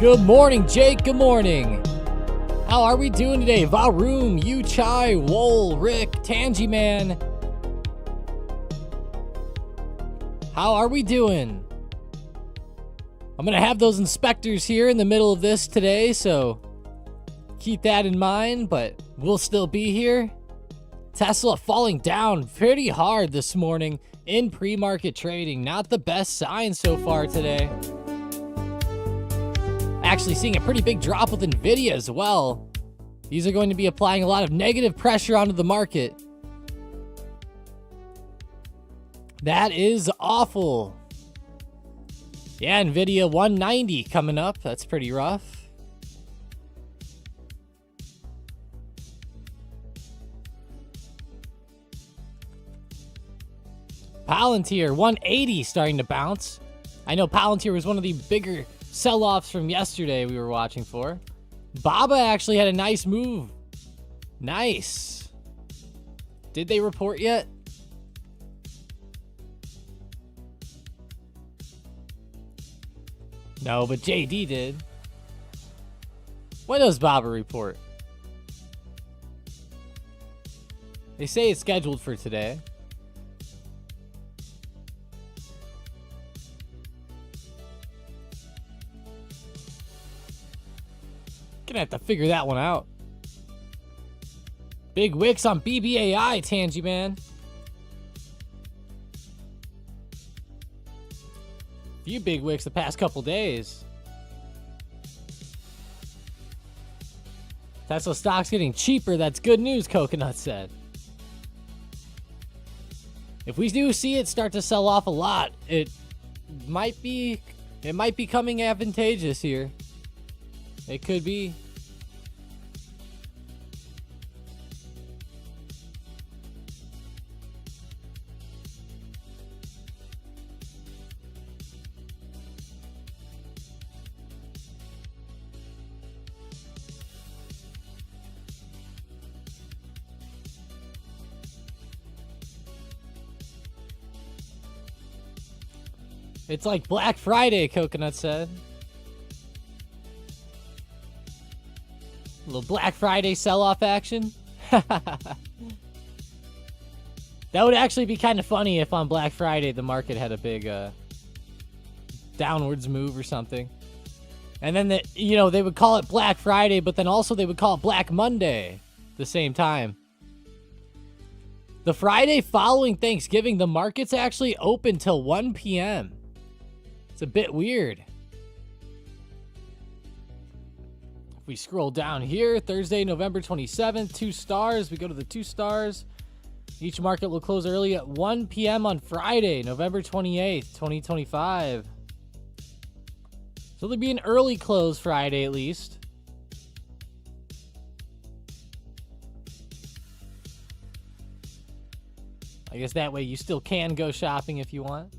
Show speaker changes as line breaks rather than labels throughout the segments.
Good morning, Jake. Good morning. How are we doing today? Varun, Yu Chai, Wol, Rick, Tangy Man. How are we doing? I'm going to have those inspectors here in the middle of this today, so keep that in mind, but we'll still be here. Tesla falling down pretty hard this morning in pre-market trading. Not the best sign so far today. Actually seeing a pretty big drop with Nvidia as well. These are going to be applying a lot of negative pressure onto the market. That is awful. Yeah, Nvidia 190 coming up. That's pretty rough. Palantir 180 starting to bounce. I know Palantir was one of the bigger sell-offs from yesterday we were watching for. Baba actually had a nice move. Nice. Did they report yet? No, but JD did. When does Baba report? They say it's scheduled for today. Gonna have to figure that one out. Big wicks on BBAI, Tangy Man. Few big wicks the past couple days. Tesla stock's getting cheaper. That's good news, Coconut said. If we do see it start to sell off a lot, it might be coming advantageous here. It could be. It's like Black Friday, Coconut said. A little Black Friday sell-off action. That would actually be kind of funny if on Black Friday the market had a big downwards move or something. And then they would call it Black Friday, but then also they would call it Black Monday at the same time. The Friday following Thanksgiving, the market's actually open till 1 p.m. It's a bit weird. If we scroll down here, Thursday, November 27th, 2 stars. We go to the 2 stars. Each market will close early at 1 p.m. on Friday, November 28th, 2025. So there'll be an early close Friday at least. I guess that way you still can go shopping if you want.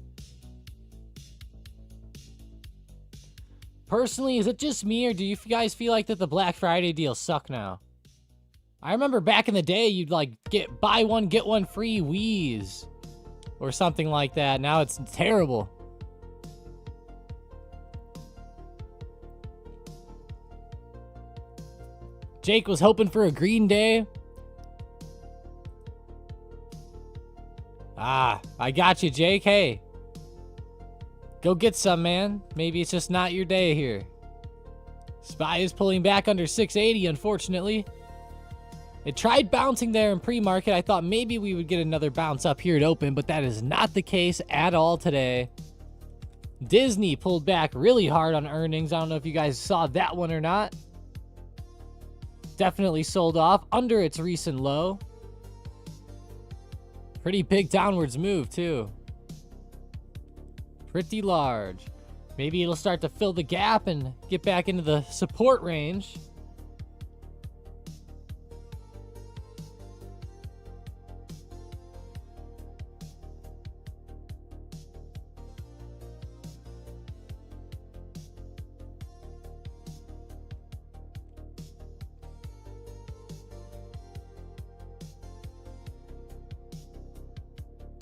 Personally, is it just me, or do you guys feel like that the Black Friday deals suck now? I remember back in the day, you'd like buy one, get one free Wii's or something like that. Now it's terrible. Jake was hoping for a Green Day. Ah, I got you, Jake. Hey. Go get some, man. Maybe it's just not your day here. SPY is pulling back under 680, unfortunately. It tried bouncing there in pre-market. I thought maybe we would get another bounce up here at open, but that is not the case at all today. Disney pulled back really hard on earnings. I don't know if you guys saw that one or not. Definitely sold off under its recent low. Pretty big downwards move, too. Pretty large. Maybe it'll start to fill the gap and get back into the support range.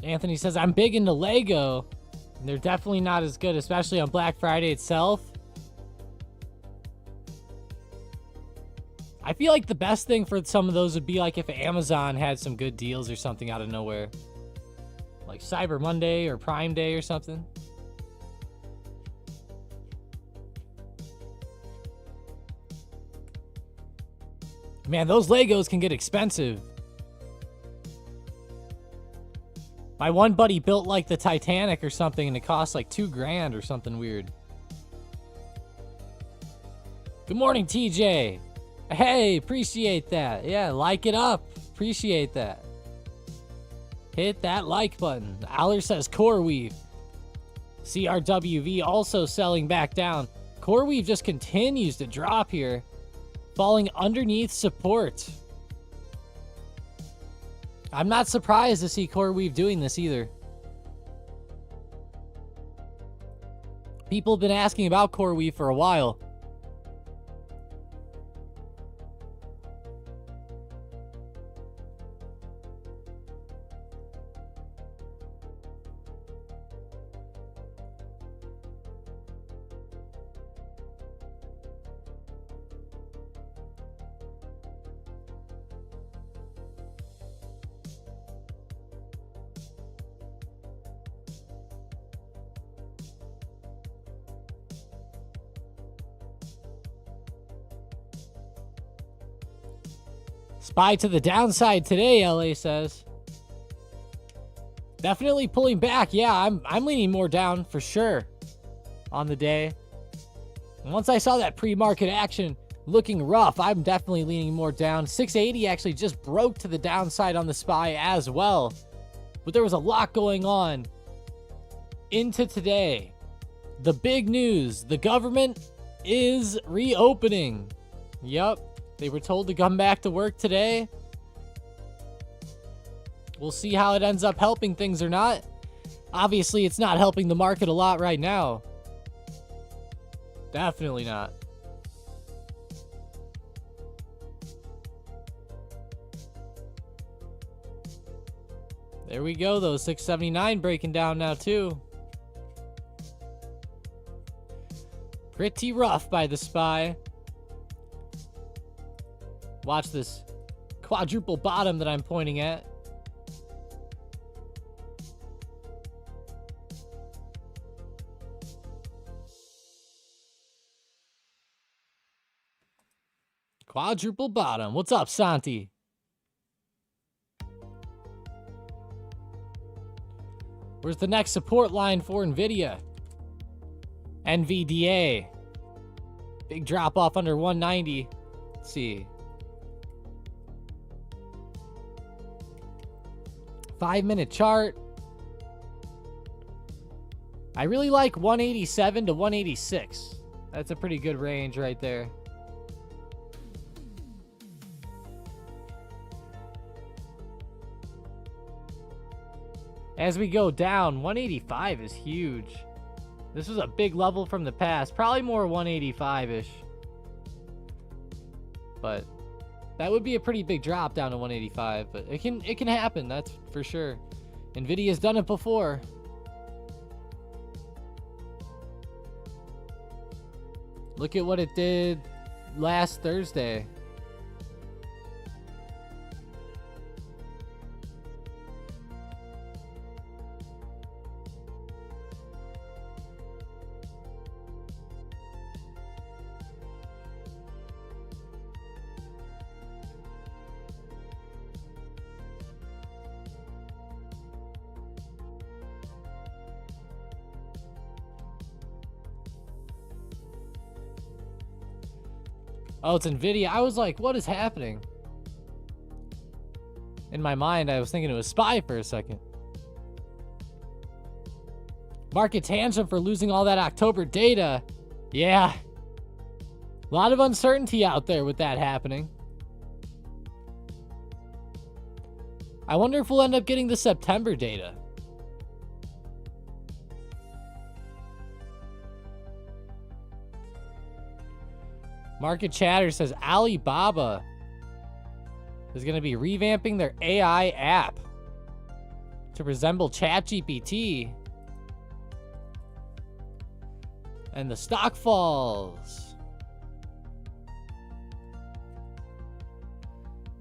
Anthony says, I'm big into Lego. And they're definitely not as good, especially on Black Friday itself. feel like the best thing for some of those would be like if Amazon had some good deals or something out of nowhere. Like Cyber Monday or Prime Day or something. Man, those Legos can get expensive. My one buddy built like the Titanic or something and it cost like $2,000 or something weird. Good morning, TJ. Hey, appreciate that. Yeah, like it up. Appreciate that. Hit that like button. Aller says CoreWeave. CRWV also selling back down. CoreWeave just continues to drop here, falling underneath support. I'm not surprised to see CoreWeave doing this either. People have been asking about CoreWeave for a while. SPY to the downside today, LA says. Definitely pulling back. Yeah, I'm leaning more down for sure on the day. And once I saw that pre-market action looking rough, I'm definitely leaning more down. 680 actually just broke to the downside on the SPY as well. But there was a lot going on into today. The big news, the government is reopening. Yep. They were told to come back to work today. We'll see how it ends up helping things or not. Obviously, it's not helping the market a lot right now. Definitely not. There we go, though. 679 breaking down now, too. Pretty rough by the SPY. Watch this quadruple bottom that I'm pointing at. Quadruple bottom. What's up, Santi? Where's the next support line for NVIDIA? NVDA. Big drop off under 190. Let's see. 5-minute chart. I really like 187 to 186. That's a pretty good range right there. As we go down, 185 is huge. This was a big level from the past. Probably more 185-ish. But that would be a pretty big drop down to 185, but it can happen, that's for sure. NVIDIA's done it before. Look at what it did last Thursday. Oh, it's NVIDIA. I was like, what is happening? In my mind, I was thinking it was SPY for a second. Market tangent for losing all that October data. Yeah. A lot of uncertainty out there with that happening. I wonder if we'll end up getting the September data. Market Chatter says Alibaba is going to be revamping their AI app to resemble ChatGPT. And the stock falls.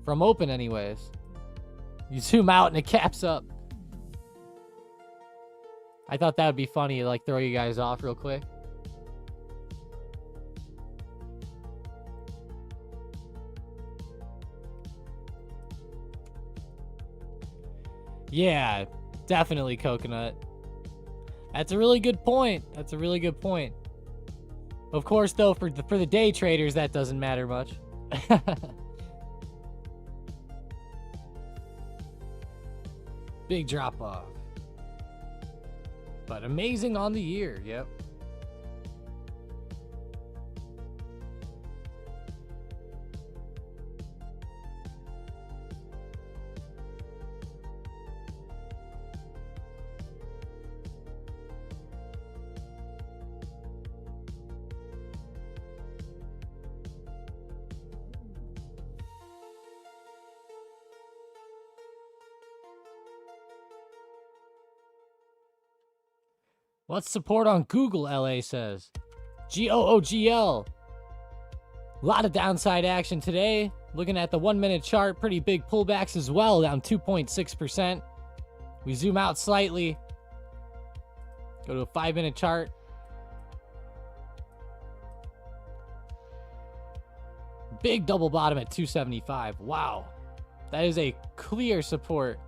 From open anyways. You zoom out and it caps up. I thought that would be funny, like throw you guys off real quick. Yeah, definitely coconut. That's a really good point. That's a really good point. Of course, though, for the day traders, that doesn't matter much. Big drop off. But amazing on the year, yep. What's support on Google, LA says. GOOGL. A lot of downside action today. Looking at the 1 minute chart, pretty big pullbacks as well, down 2.6%. We zoom out slightly. Go to a 5 minute chart. Big double bottom at 275. Wow. That is a clear support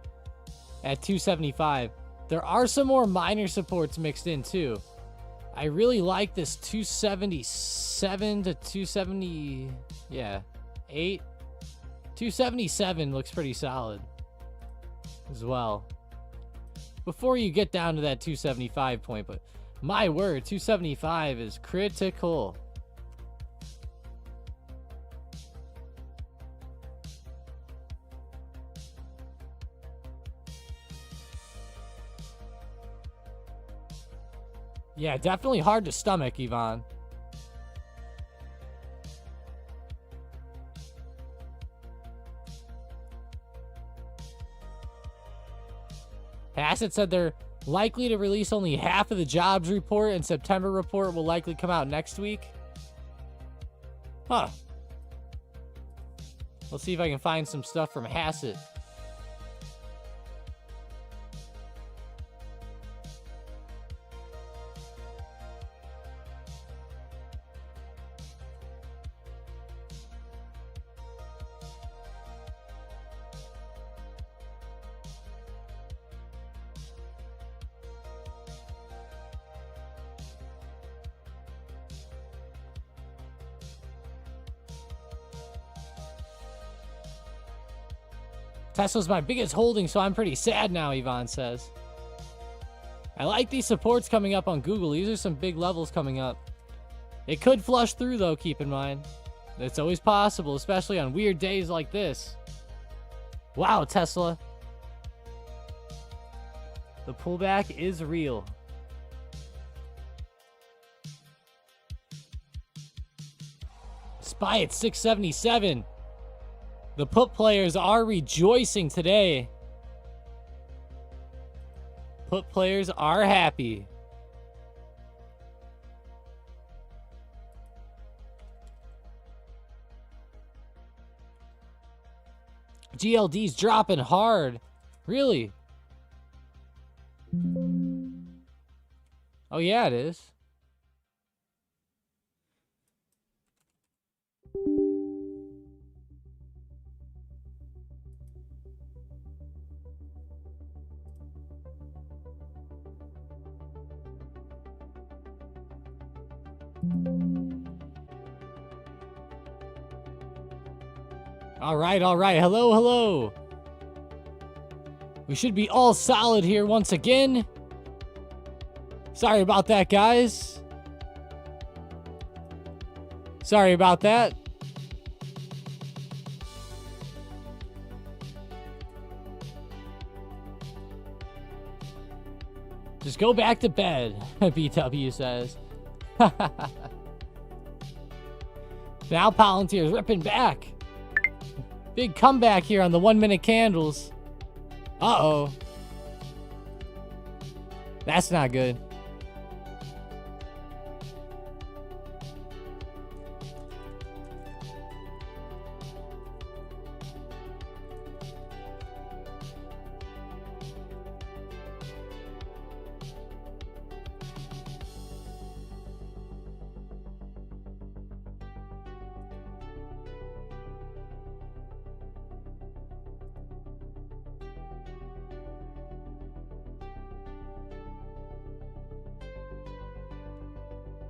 at 275. There are some more minor supports mixed in too. I really like this 277 to 270, yeah, 8. 277 looks pretty solid as well. Before you get down to that 275 point, but my word, 275 is critical. Yeah, definitely hard to stomach, Yvonne. Hassett said they're likely to release only half of the jobs report, and September report will likely come out next week. Huh. Let's see if I can find some stuff from Hassett. Tesla's my biggest holding, so I'm pretty sad now, Yvonne says. I like these supports coming up on Google. These are some big levels coming up. It could flush through, though, keep in mind. It's always possible, especially on weird days like this. Wow, Tesla. The pullback is real. SPY at 677. The put players are rejoicing today. Put players are happy. GLD's dropping hard. Really? Oh, yeah, it is. All right, all right. Hello, hello. We should be all solid here once again. Sorry about that, guys. Sorry about that. Just go back to bed, BW says. Now Palantir is ripping back. Big comeback here on the 1 minute candles. Uh-oh. That's not good.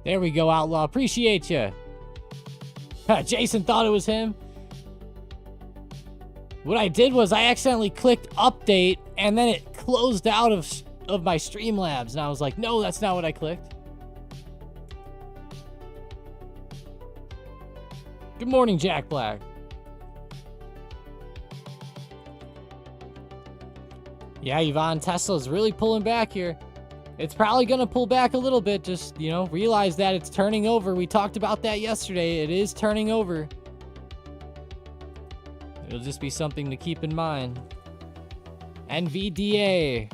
There we go, Outlaw. Appreciate you. Jason thought it was him. What I did was I accidentally clicked update and then it closed out of my Streamlabs. And I was like, no, that's not what I clicked. Good morning, Jack Black. Yeah, Yvonne, Tesla's really pulling back here. It's probably going to pull back a little bit. Just, you know, realize that it's turning over. We talked about that yesterday. It is turning over. It'll just be something to keep in mind. NVDA.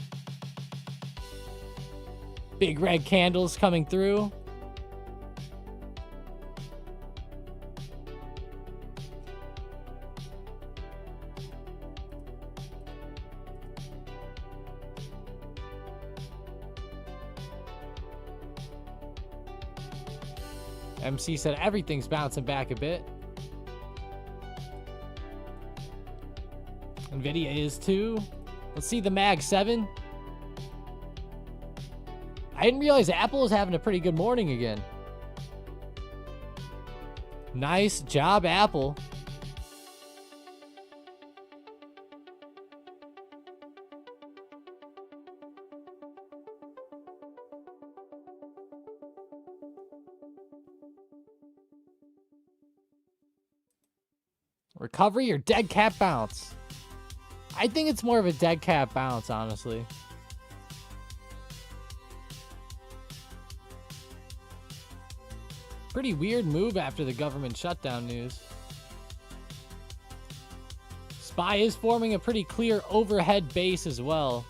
Big red candles coming through. MC said everything's bouncing back a bit. Nvidia is too. Let's see the Mag 7. I didn't realize Apple is having a pretty good morning again. Nice job, Apple. Recovery or dead cat bounce? I think it's more of a dead cat bounce, honestly. Pretty weird move after the government shutdown news. SPY is forming a pretty clear overhead base as well.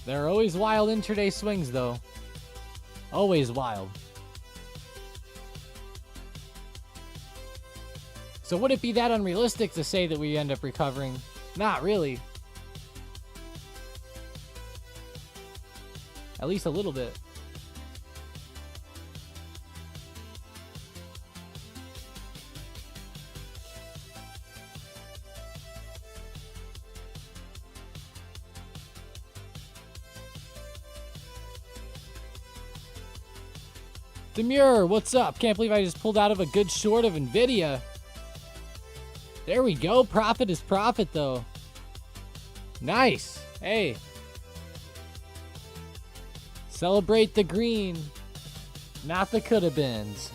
There are always wild intraday swings, though. Always wild. So would it be that unrealistic to say that we end up recovering? Not really. At least a little bit. Demure, what's up? Can't believe I just pulled out of a good short of Nvidia. There we go. Profit is profit, though. Nice. Hey. Celebrate the green. Not the coulda-beens.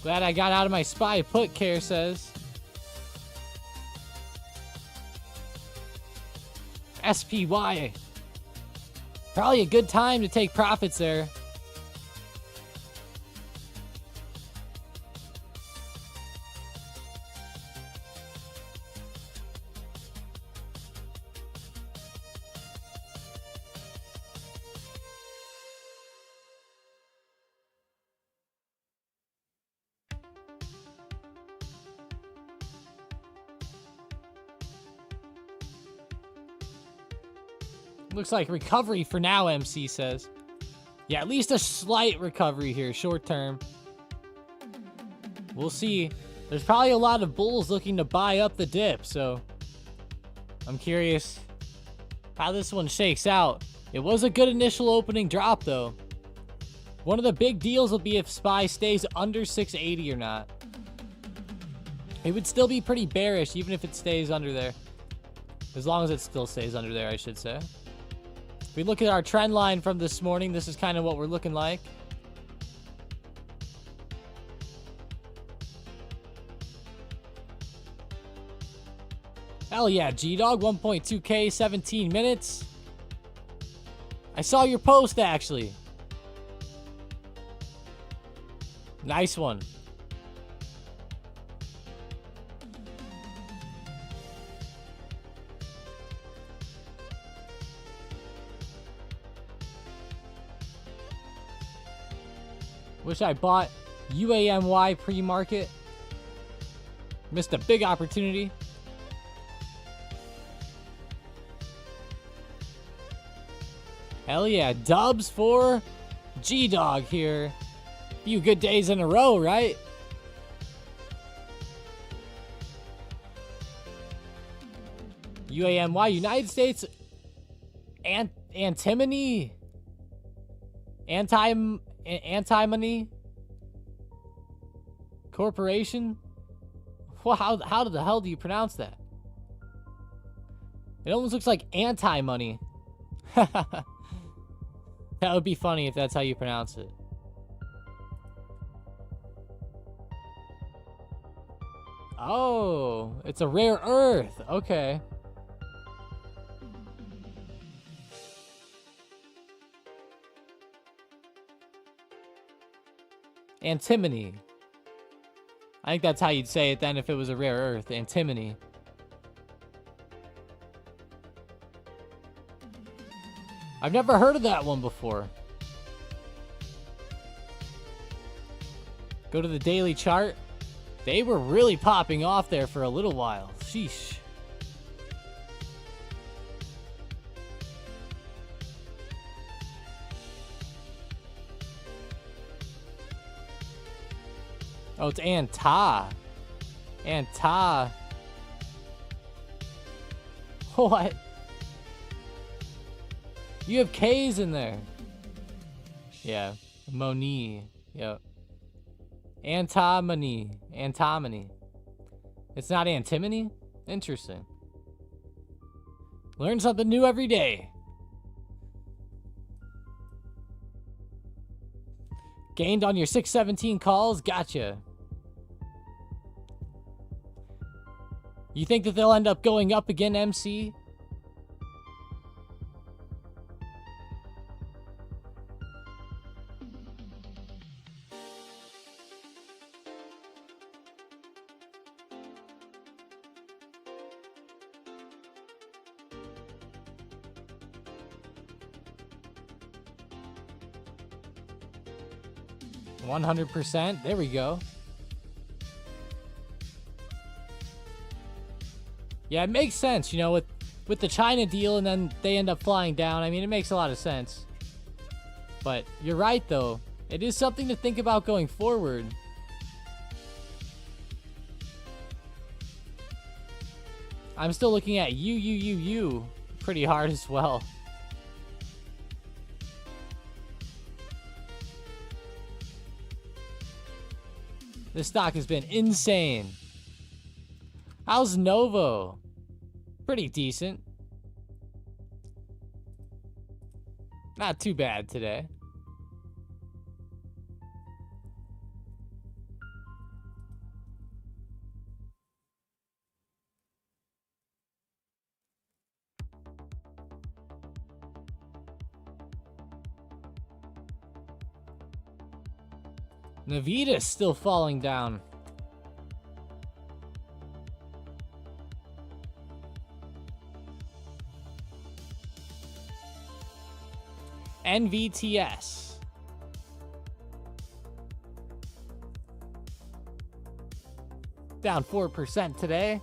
Glad I got out of my SPY put, Care says. SPY. Probably a good time to take profits there. Looks like recovery for now, MC says. Yeah, at least a slight recovery here, short term. We'll see. There's probably a lot of bulls looking to buy up the dip, so I'm curious how this one shakes out. It was a good initial opening drop, though. One of the big deals will be if SPY stays under 680 or not. It would still be pretty bearish, even if it stays under there. As long as it still stays under there, I should say. If we look at our trend line from this morning, this is kind of what we're looking like. Hell yeah, G-Dog, 1.2K, 17 minutes. I saw your post, actually. Nice one. Wish I bought UAMY pre-market. Missed a big opportunity. Hell yeah, dubs for G-Dog here. Few good days in a row, right? UAMY, United States Antimony. Antimony Corporation? Well, how the hell do you pronounce that? It almost looks like anti-money. That would be funny if that's how you pronounce it. Oh, it's a rare earth. Okay. Antimony. I think that's how you'd say it then if it was a rare earth. Antimony. I've never heard of that one before. Go to the daily chart. They were really popping off there for a little while. Sheesh. Oh, it's Anta. Anta. What? You have K's in there. Yeah. Moni. Yep. Antimony. Antimony. It's not antimony? Interesting. Learn something new every day. Gained on your 617 calls? Gotcha. You think that they'll end up going up again, MC? %. There we go. Yeah, it makes sense, you know, with the China deal and then they end up flying down. I mean, it makes a lot of sense. But you're right, though. It is something to think about going forward. I'm still looking at UUUU pretty hard as well. This stock has been insane. How's Novo? Pretty decent. Not too bad today. Navida's still falling down. NVTS. Down 4% today.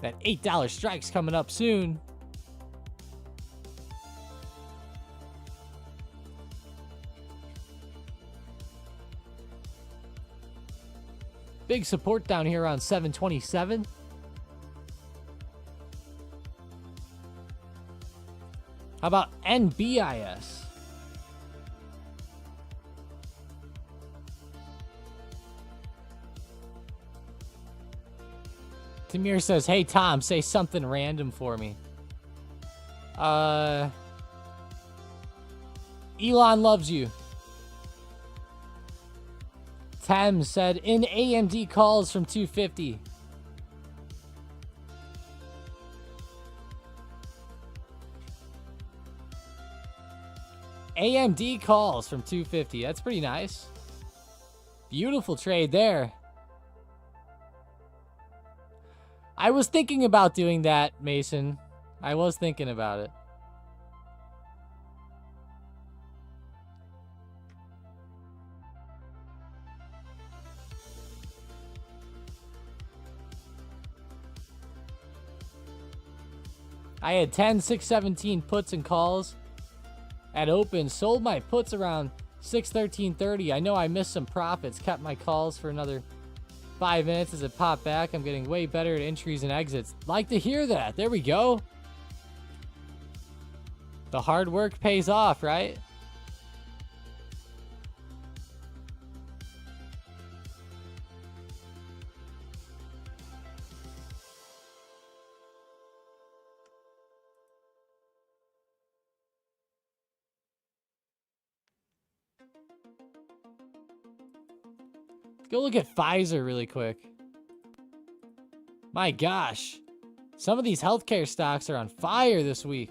That $8 strike's coming up soon. Big support down here on 727. How about NBIS? Tamir says, hey, Tom, say something random for me. Elon loves you. Tem said, in AMD calls from 250. AMD calls from 250. That's pretty nice. Beautiful trade there. I was thinking about doing that, Mason. I was thinking about it. I had 10, 617 puts and calls at open. Sold my puts around 613.30. I know I missed some profits. Kept my calls for another 5 minutes as it popped back. I'm getting way better at entries and exits. Like to hear that. There we go. The hard work pays off, right? Go look at Pfizer really quick. My gosh. Some of these healthcare stocks are on fire this week.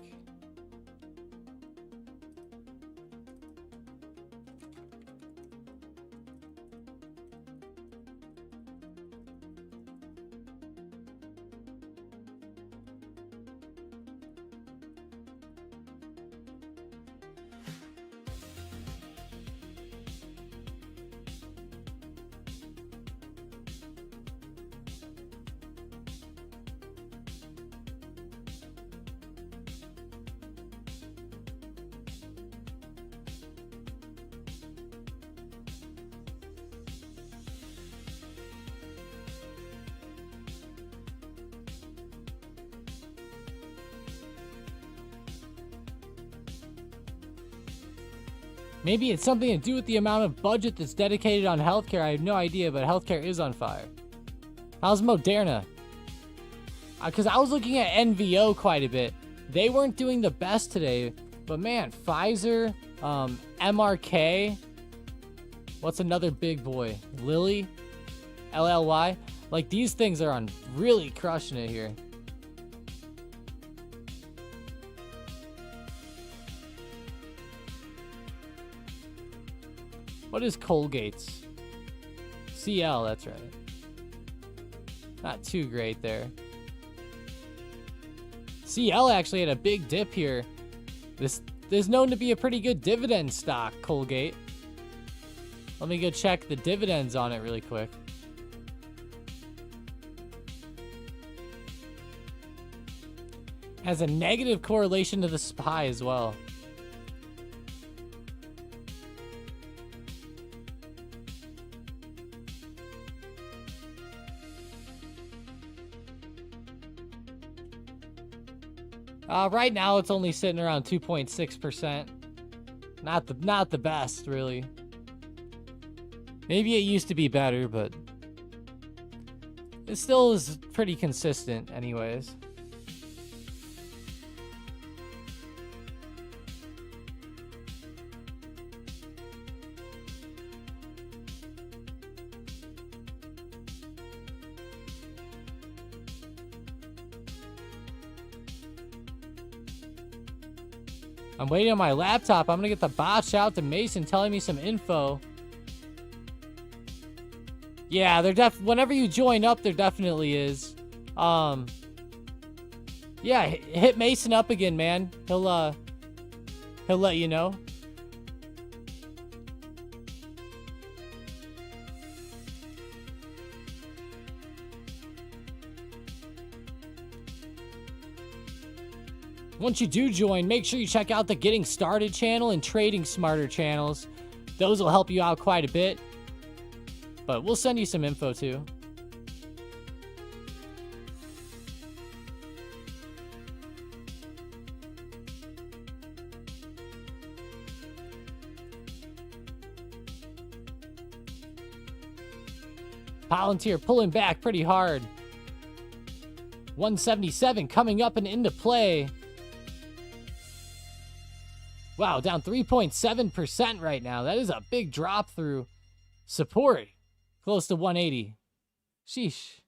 Maybe it's something to do with the amount of budget that's dedicated on healthcare. I have no idea, but healthcare is on fire. How's Moderna? Because I was looking at NVO quite a bit. They weren't doing the best today, but man, Pfizer, MRK, what's another big boy? Lilly, LLY. Like, these things are on really crushing it here. What is Colgate's? CL, that's right. Not too great there. CL actually had a big dip here. This is known to be a pretty good dividend stock, Colgate. Let me go check the dividends on it really quick. Has a negative correlation to the SPY as well. Right now it's only sitting around 2.6%. Not the best, really. Maybe it used to be better, but it still is pretty consistent anyways. I'm waiting on my laptop. I'm gonna get the bot out to Mason telling me some info. Yeah, whenever you join up, there definitely is. Yeah, hit Mason up again, man. He'll let you know. Once you do join, make sure you check out the Getting Started channel and Trading Smarter channels. Those will help you out quite a bit. But we'll send you some info too. Palantir pulling back pretty hard. 177 coming up and into play. Wow, down 3.7% right now. That is a big drop through support. Close to 180. Sheesh.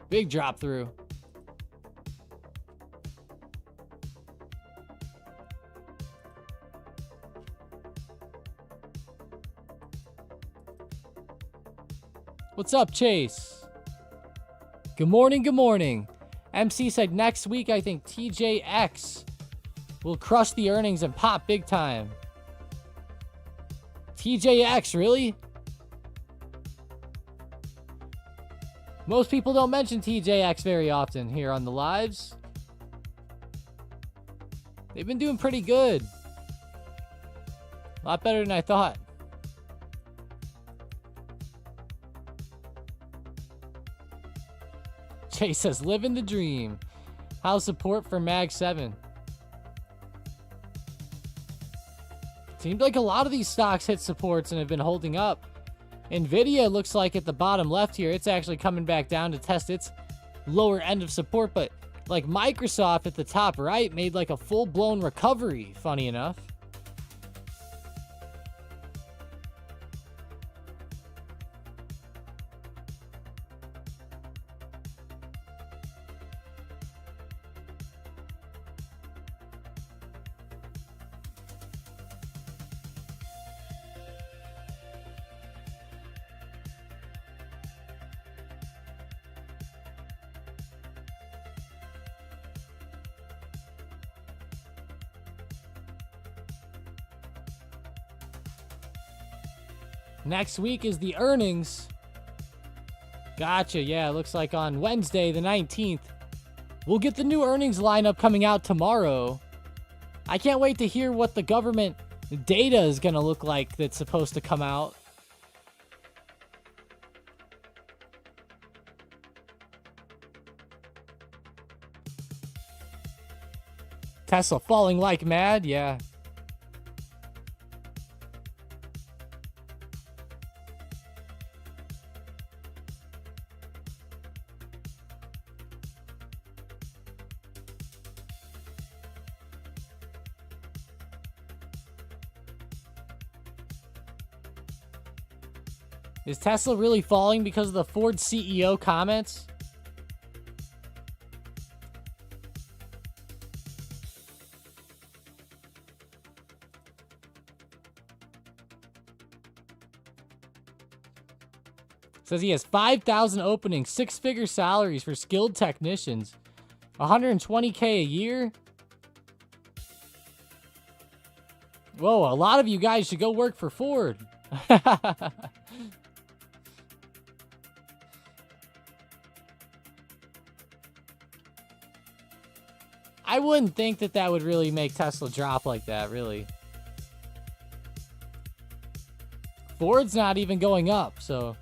Big drop through. What's up, Chase? Good morning, good morning. MC said next week, I think TJX will crush the earnings and pop big time. TJX, really? Most people don't mention TJX very often here on the lives. They've been doing pretty good. A lot better than I thought. Jay says, living the dream. How's support for Mag 7? Seems like a lot of these stocks hit supports and have been holding up. Nvidia looks like at the bottom left here, it's actually coming back down to test its lower end of support, but like Microsoft at the top right made like a full-blown recovery, funny enough. Next week is the earnings. Gotcha. Yeah, it looks like on Wednesday, the 19th, we'll get the new earnings lineup coming out tomorrow. I can't wait to hear what the government data is going to look like that's supposed to come out. Tesla falling like mad. Yeah. Is Tesla really falling because of the Ford CEO comments? Says he has 5,000 openings, 6-figure salaries for skilled technicians, 120K a year. Whoa, a lot of you guys should go work for Ford. I wouldn't think that that would really make Tesla drop like that, really. Ford's not even going up, so...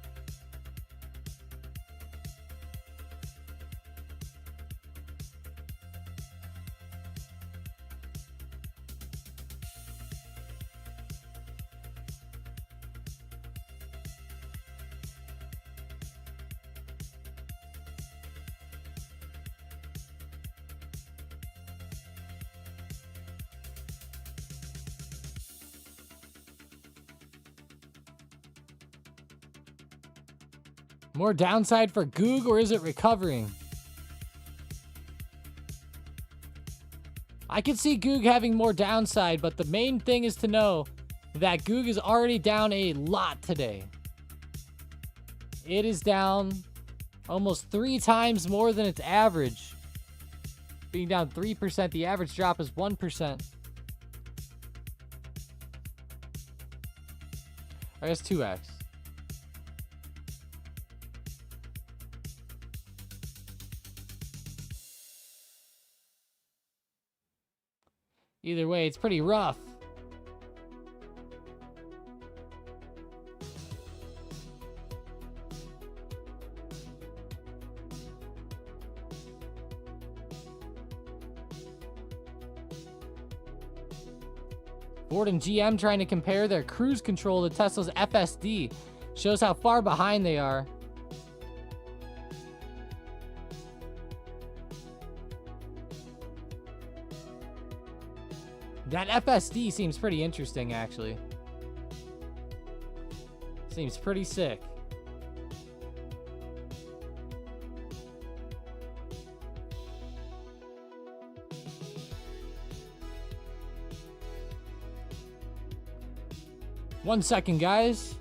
More downside for Goog, or is it recovering? I could see Goog having more downside, but the main thing is to know that Goog is already down a lot today. It is down almost 3 times more than its average. Being down 3%, the average drop is 1%. I guess 2x. Either way, it's pretty rough. Ford and GM trying to compare their cruise control to Tesla's FSD. Shows how far behind they are. That FSD seems pretty interesting, actually. Seems pretty sick. One second, guys.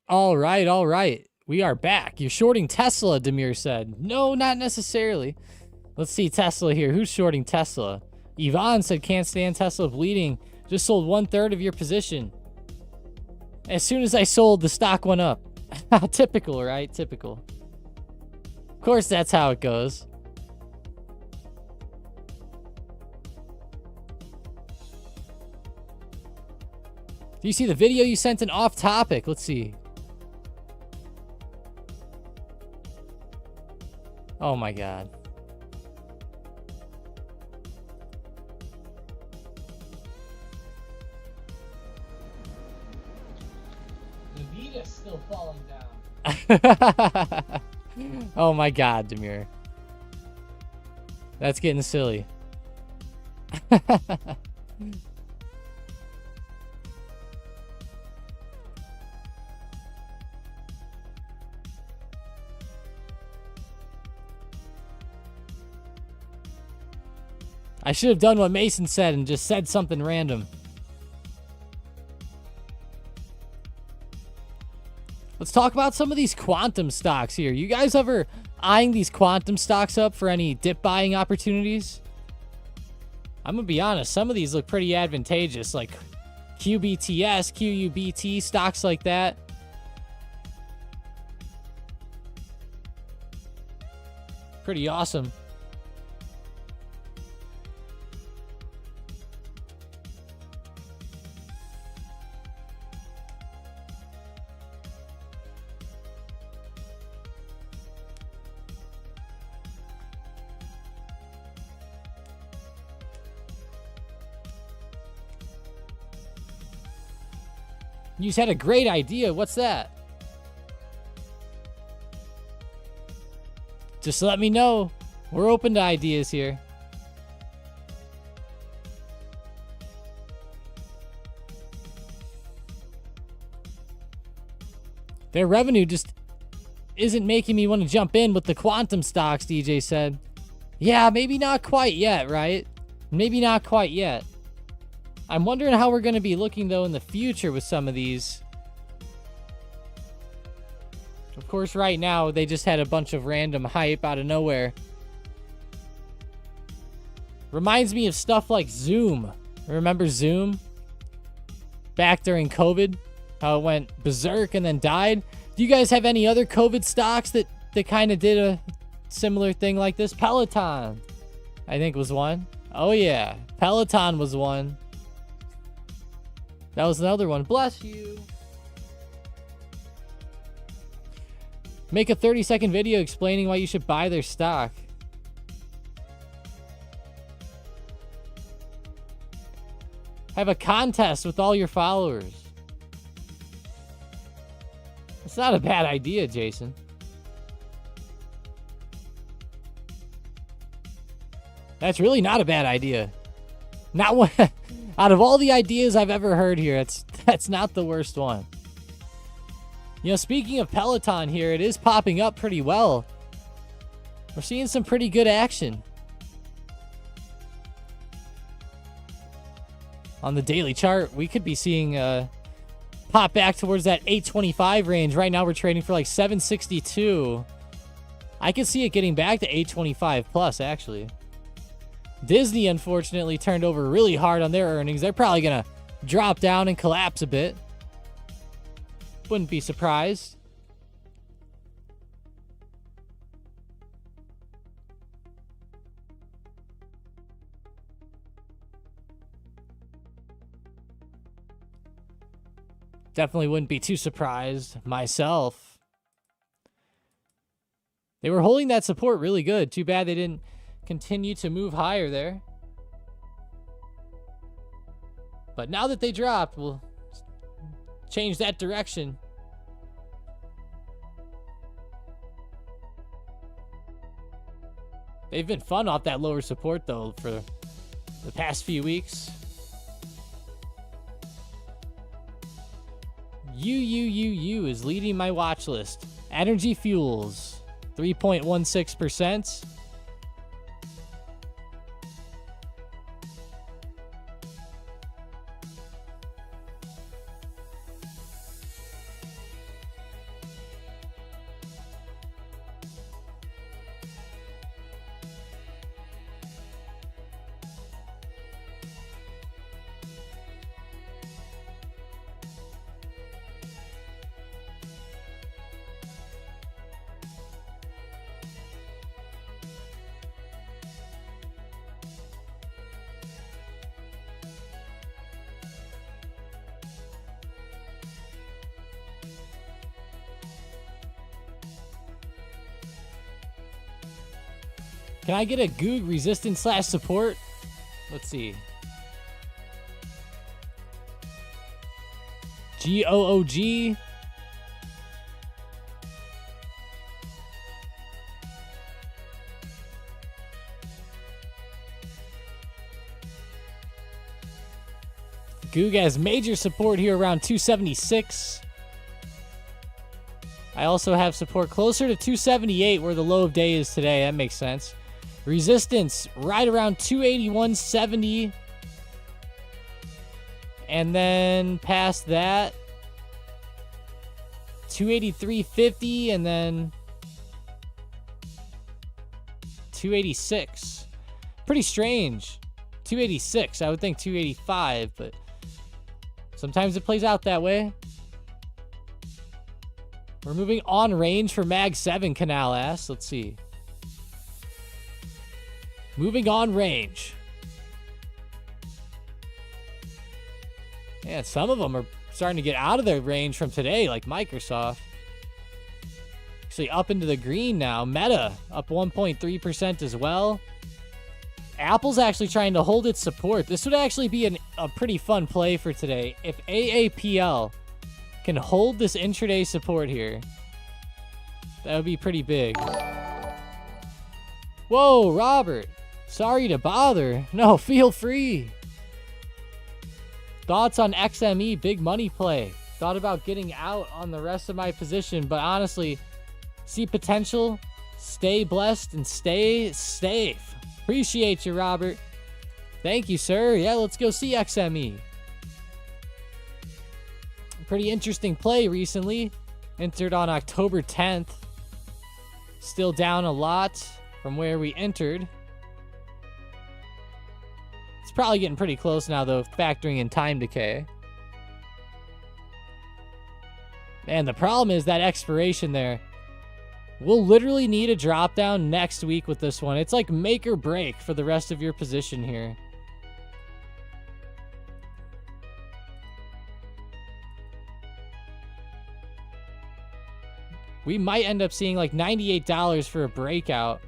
All right, all right. We are back. You're shorting Tesla, Demir said. No, not necessarily. Let's see Tesla here. Who's shorting Tesla? Yvonne said, can't stand Tesla bleeding. Just sold 1/3 of your position. As soon as I sold, the stock went up. Typical, right? Typical. Of course, that's how it goes. Do you see the video you sent an off topic? Let's see. Oh my God. The Vita's still falling down. Oh my God, Demir. That's getting silly. I should have done what Mason said and just said something random. Let's talk about some of these quantum stocks here. You guys ever eyeing these quantum stocks up for any dip buying opportunities? I'm going to be honest, some of these look pretty advantageous, like QBTS, QUBT, stocks like that. Pretty awesome. You just had a great idea. What's that? Just let me know. We're open to ideas here. Their revenue just isn't making me want to jump in with the quantum stocks, DJ said. Yeah, maybe not quite yet, right? Maybe not quite yet. I'm wondering how we're going to be looking, though, in the future with some of these. Of course, right now, they just had a bunch of random hype out of nowhere. Reminds me of stuff like Zoom. Remember Zoom? Back during COVID? How it went berserk and then died? Do you guys have any other COVID stocks that kind of did a similar thing like this? Peloton, I think, was one. Oh, yeah. Peloton was one. That was another one. Bless you. Make a 30-second video explaining why you should buy their stock. Have a contest with all your followers. It's not a bad idea, Jason. That's really not a bad idea. Not one. Out of all the ideas I've ever heard here, that's not the worst one. You know, speaking of Peloton here, it is popping up pretty well. We're seeing some pretty good action. On the daily chart, we could be seeing pop back towards that 825 range. Right now, we're trading for like 762. I could see it getting back to 825 plus, actually. Disney, unfortunately, turned over really hard on their earnings. They're probably going to drop down and collapse a bit. Wouldn't be surprised. Definitely wouldn't be too surprised myself. They were holding that support really good. Too bad they didn't continue to move higher there. But now that they dropped, we'll change that direction. They've been fun off that lower support, though, for the past few weeks. UUUU is leading my watch list. Energy Fuels, 3.16%. Can I get a Goog resistance slash support? Let's see. GOOG. Goog has major support here around 276. I also have support closer to 278 where the low of day is today. That makes sense. Resistance right around 281.70. And then past that, 283.50 and then 286. Pretty strange. 286. I would think 285, but sometimes it plays out that way. We're moving on range for Mag 7, Canal asks. Let's see. Moving on range. Yeah, some of them are starting to get out of their range from today, like Microsoft. Actually up into the green now. Meta up 1.3% as well. Apple's actually trying to hold its support. This would actually be a pretty fun play for today. If AAPL can hold this intraday support here, that would be pretty big. Whoa, Robert. Sorry to bother. No, feel free. Thoughts on XME, big money play. Thought about getting out on the rest of my position, but honestly, see potential, stay blessed, and stay safe. Appreciate you, Robert. Thank you, sir. Yeah, let's go see XME. Pretty interesting play recently. Entered on October 10th. Still down a lot from where we entered. It's probably getting pretty close now, though, factoring in time decay. Man, the problem is that expiration there. We'll literally need a drop down next week with this one. It's like make or break for the rest of your position here. We might end up seeing like $98 for a breakout.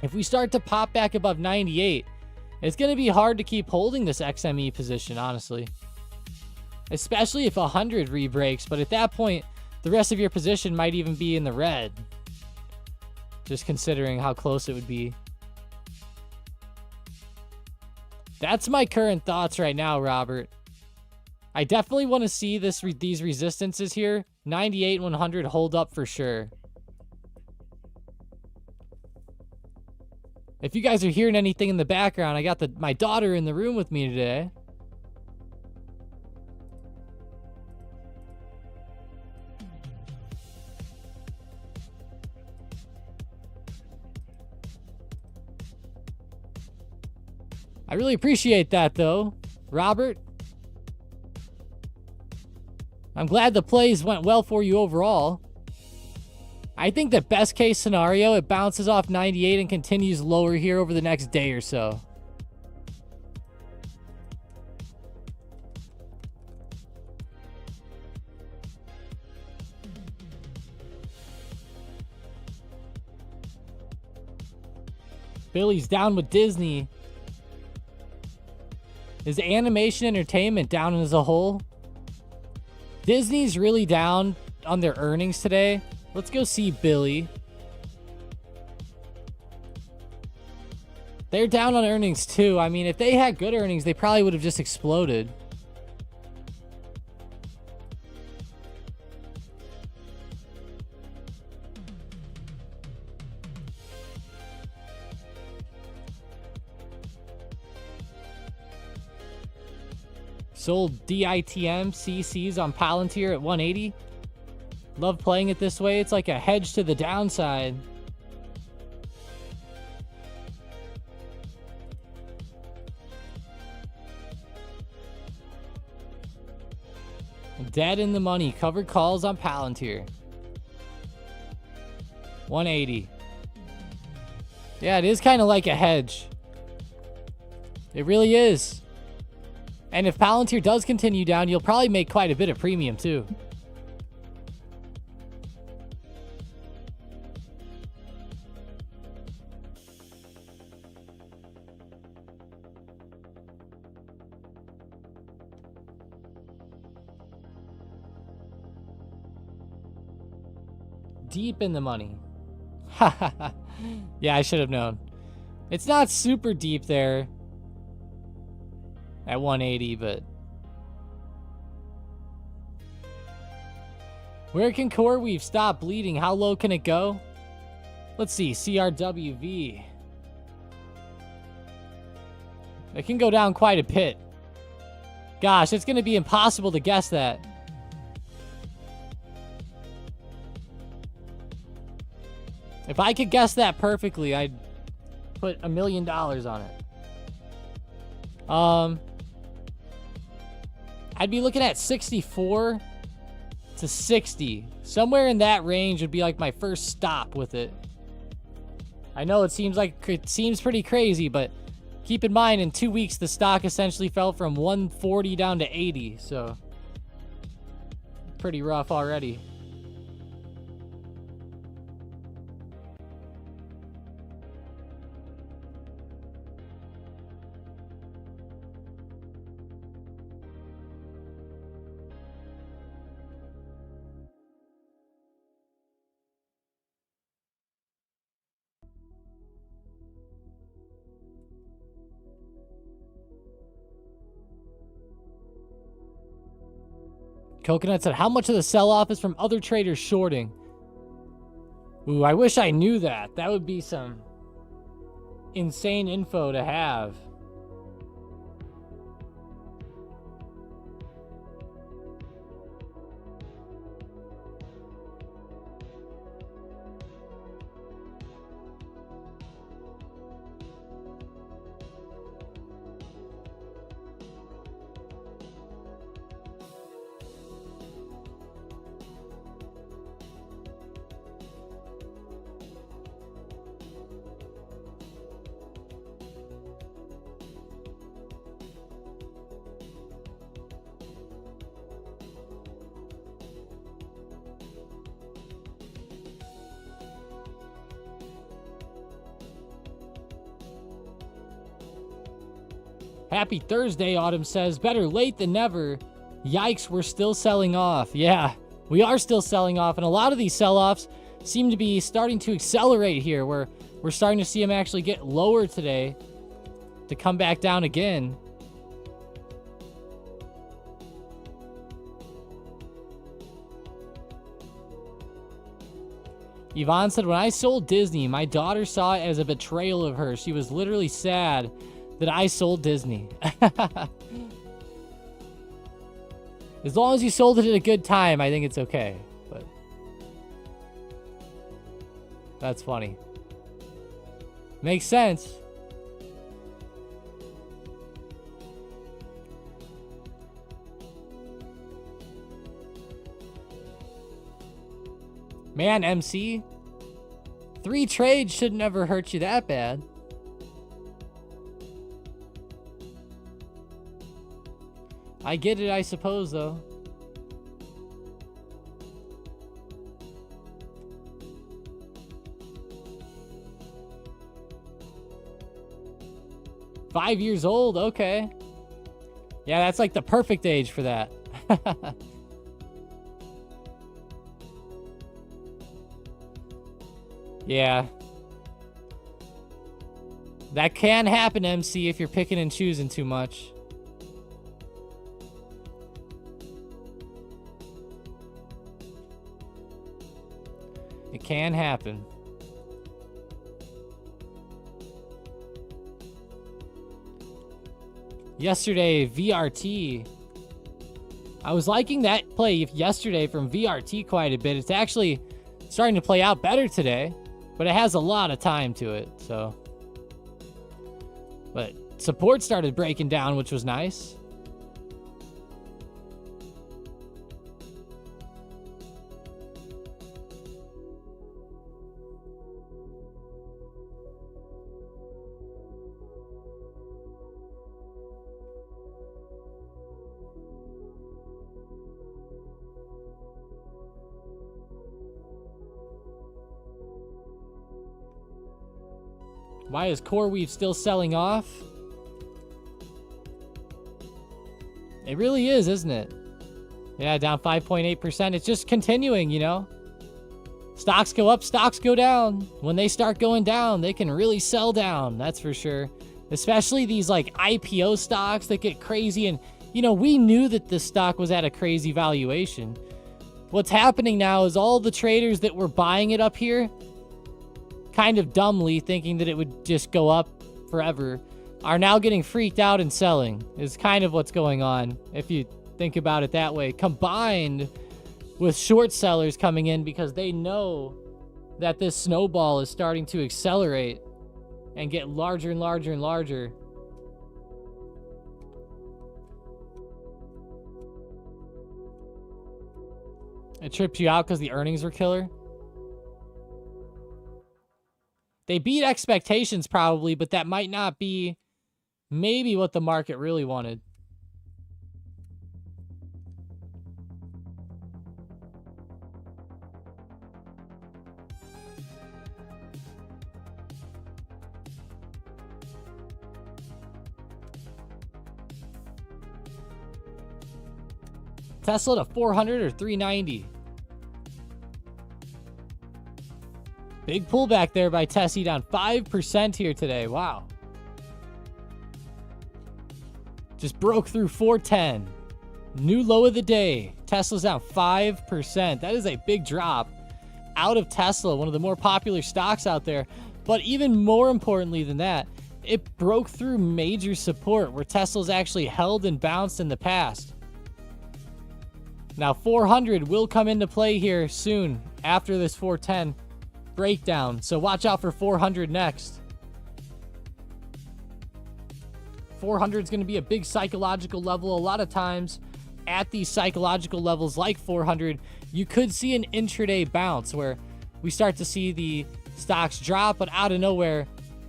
If we start to pop back above 98, it's going to be hard to keep holding this XME position, honestly. Especially if 100 re-breaks, but at that point, the rest of your position might even be in the red. Just considering how close it would be. That's my current thoughts right now, Robert. I definitely want to see these resistances here. 98 and 100 hold up for sure. If you guys are hearing anything in the background, I got my daughter in the room with me today. I really appreciate that, though, Robert. I'm glad the plays went well for you overall. I think that best case scenario, it bounces off 98 and continues lower here over the next day or so. Billy's down with Disney. Is animation entertainment down as a whole? Disney's really down on their earnings today. Let's go see Billy. They're down on earnings too. I mean, if they had good earnings, they probably would have just exploded. Sold DITM CCs on Palantir at 180. Love playing it this way. It's like a hedge to the downside. Dead in the money. Covered calls on Palantir. 180. Yeah, it is kind of like a hedge. It really is. And if Palantir does continue down, you'll probably make quite a bit of premium too. deep in the money. Yeah, I should have known. It's not super deep there at 180, but where can CoreWeave stop bleeding? How low can it go? Let's see, CRWV. It can go down quite a bit. Gosh, it's going to be impossible to guess that. If I could guess that perfectly, I'd put $1 million on it. I'd be looking at 64 to 60. Somewhere in that range would be like my first stop with it. I know it seems pretty crazy, but keep in mind, in 2 weeks, the stock essentially fell from 140 down to 80, so pretty rough already. Coconut said, how much of the sell-off is from other traders shorting? Ooh, I wish I knew that. That would be some insane info to have. Happy Thursday, Autumn says. Better late than never. Yikes, we're still selling off. Yeah, we are still selling off, and a lot of these sell-offs seem to be starting to accelerate here, where we're starting to see them actually get lower today to come back down again. Yvonne said, when I sold Disney, my daughter saw it as a betrayal of her. She was literally sad that I sold Disney. As long as you sold it at a good time, I think it's okay. But that's funny. Makes sense. Man, MC, 3 trades should never hurt you that bad. I get it, I suppose, though. Five years old, okay. Yeah, that's like the perfect age for that. Yeah. That can happen, MC, if you're picking and choosing too much. It can happen. Yesterday, VRT. I was liking that play yesterday from VRT quite a bit. It's actually starting to play out better today, but it has a lot of time to it, so. But support started breaking down, which was nice. Why is CoreWeave still selling off? It really is, isn't it? Yeah, down 5.8%. It's just continuing, you know? Stocks go up, stocks go down. When they start going down, they can really sell down, that's for sure. Especially these like IPO stocks that get crazy. And, you know, we knew that this stock was at a crazy valuation. What's happening now is all the traders that were buying it up here, kind of dumbly thinking that it would just go up forever, are now getting freaked out and selling, is kind of what's going on, if you think about it that way. Combined with short sellers coming in because they know that this snowball is starting to accelerate and get larger and larger and larger. It trips you out because the earnings were killer. They beat expectations probably, but that might not be maybe what the market really wanted. Tesla to 400 or 390. Big pullback there by Tessie, down 5% here today. Wow. Just broke through 410. New low of the day. Tesla's down 5%. That is a big drop out of Tesla, one of the more popular stocks out there. But even more importantly than that, it broke through major support where Tesla's actually held and bounced in the past. Now 400 will come into play here soon after this 410 breakdown. So watch out for 400 next. 400 is going to be a big psychological level. A lot of times at these psychological levels like 400, you could see an intraday bounce where we start to see the stocks drop, but out of nowhere,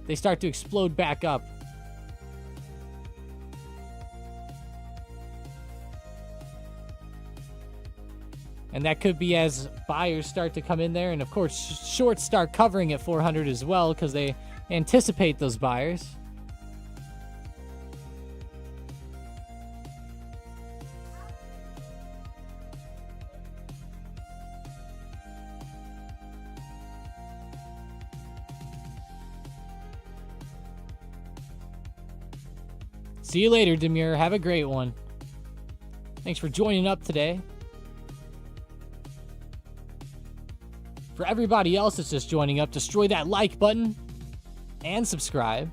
they start to explode back up. And that could be as buyers start to come in there. And of course, shorts start covering at 400 as well because they anticipate those buyers. See you later, Demure. Have a great one. Thanks for joining up today. For everybody else that's just joining up, destroy that like button and subscribe.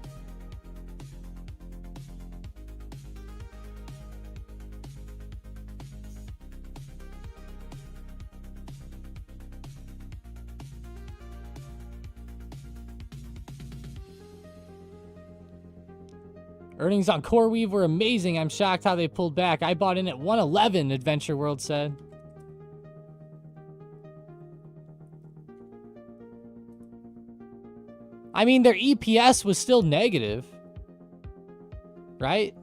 Earnings on CoreWeave were amazing. I'm shocked how they pulled back. I bought in at 111, Adventure World said. I mean, their EPS was still negative, right?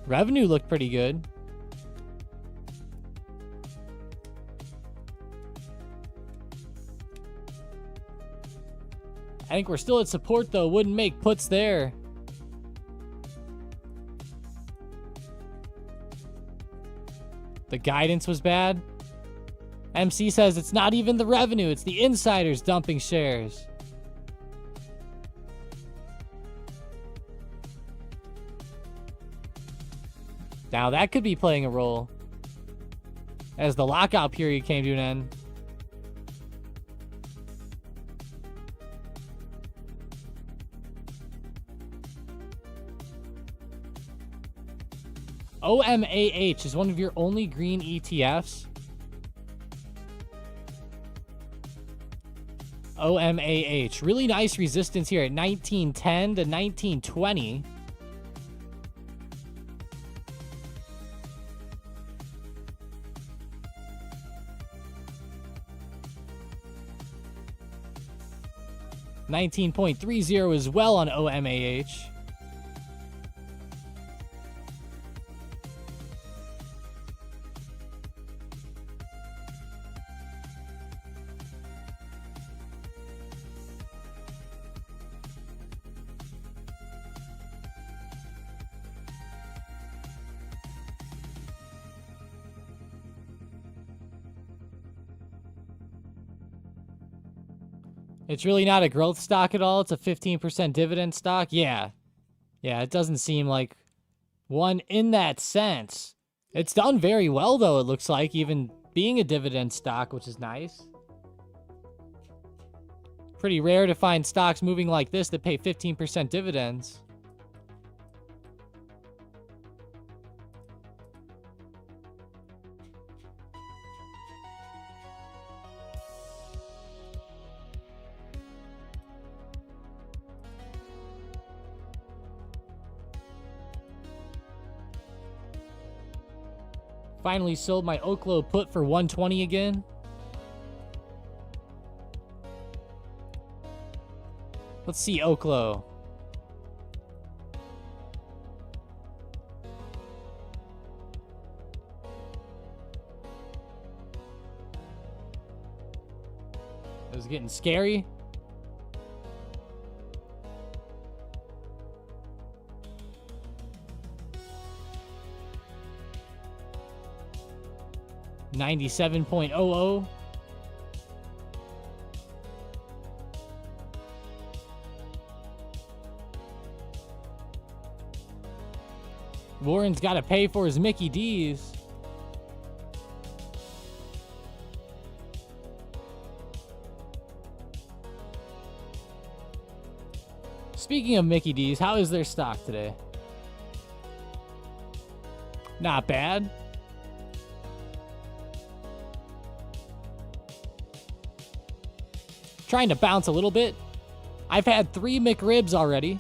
Revenue looked pretty good. I think we're still at support, though. Wouldn't make puts there. The guidance was bad. MC says it's not even the revenue, it's the insiders dumping shares. Now that could be playing a role as the lockout period came to an end. OMAH is one of your only green ETFs. OMAH. Really nice resistance here at 1910 to 1920. $19.30 as well on OMAH. It's really not a growth stock at all. It's a 15% dividend stock. Yeah. Yeah, it doesn't seem like one in that sense. It's done very well, though, it looks like, even being a dividend stock, which is nice. Pretty rare to find stocks moving like this that pay 15% dividends. Finally sold my Oklo put for 120 again. Let's see Oklo. It was getting scary. $97.00. Warren's got to pay for his Mickey D's. Speaking of Mickey D's, how is their stock today? Not bad. Trying to bounce a little bit. I've had 3 McRibs already.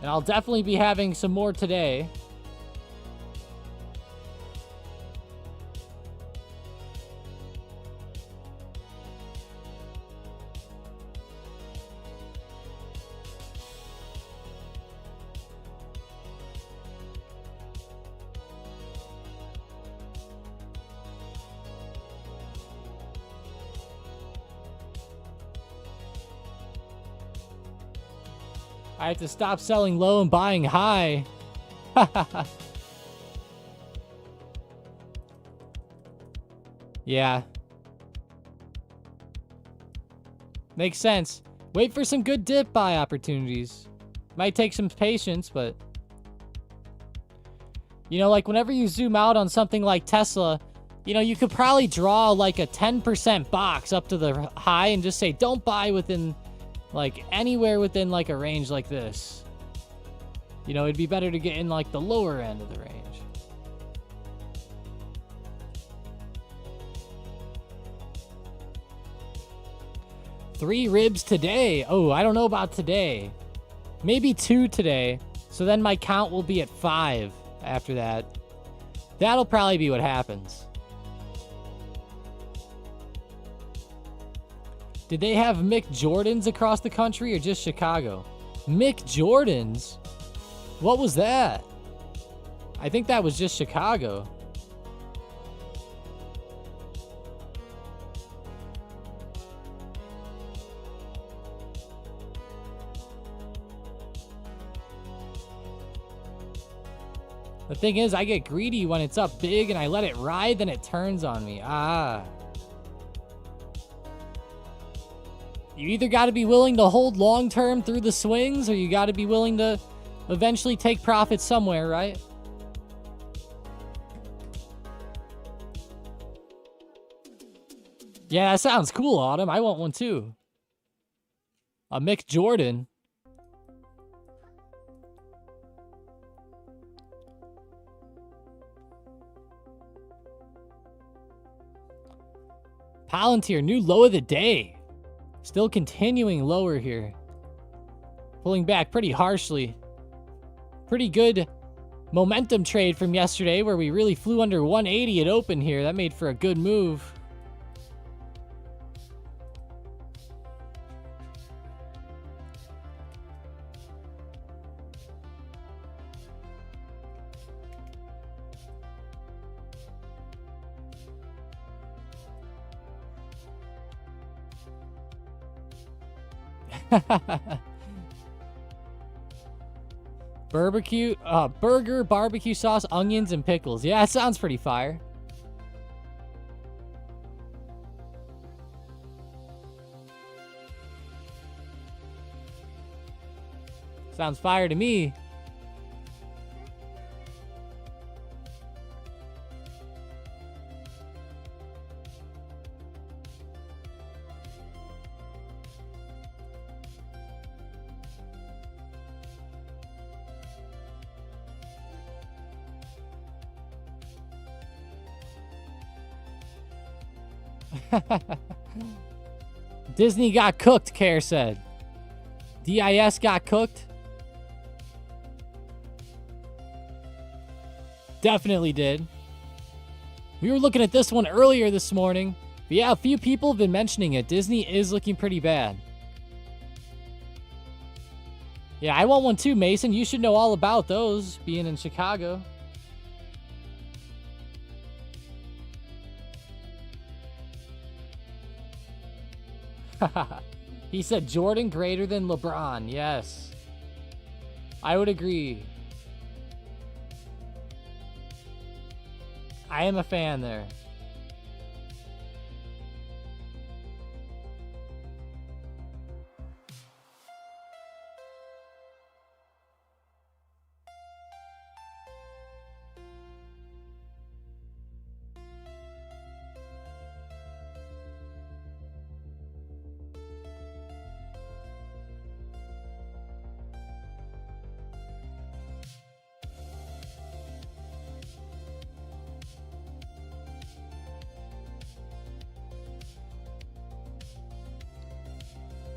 And I'll definitely be having some more today. I have to stop selling low and buying high. Yeah. Makes sense. Wait for some good dip buy opportunities. Might take some patience, but... You know, like whenever you zoom out on something like Tesla, you know, you could probably draw like a 10% box up to the high and just say, don't buy within... like anywhere within like a range like this. You know, it'd be better to get in like the lower end of the range. Three ribs today. Oh, I don't know about today. Maybe 2 today. So then my count will be at 5 after that. That'll probably be what happens. Did they have Mick Jordans across the country or just Chicago? Mick Jordans? What was that? I think that was just Chicago. The thing is, I get greedy when it's up big and I let it ride, then it turns on me. Ah. You either got to be willing to hold long term through the swings, or you got to be willing to eventually take profit somewhere, right? Yeah, that sounds cool, Autumn. I want one too. A Mick Jordan. Palantir, new low of the day. Still continuing lower here. Pulling back pretty harshly. Pretty good momentum trade from yesterday where we really flew under 180 at open here. That made for a good move. Burger, barbecue sauce, onions, and pickles. Yeah, it sounds pretty fire. Sounds fire to me. Disney got cooked, Care said. DIS got cooked. Definitely did. We were looking at this one earlier this morning. But yeah, a few people have been mentioning it. Disney is looking pretty bad. Yeah, I want one too, Mason. You should know all about those, being in Chicago. He said Jordan greater than LeBron. Yes. I would agree. I am a fan there.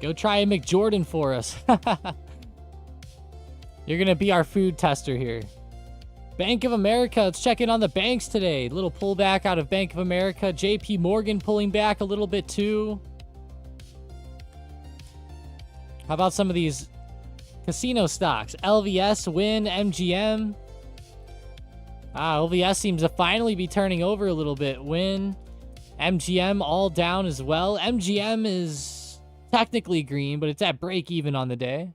Go try a McJordan for us. You're going to be our food tester here. Bank of America. Let's check in on the banks today. Little pullback out of Bank of America. JP Morgan pulling back a little bit too. How about some of these casino stocks? LVS, Wynn, MGM. LVS seems to finally be turning over a little bit. Wynn, MGM all down as well. MGM is technically green, but it's at break even on the day.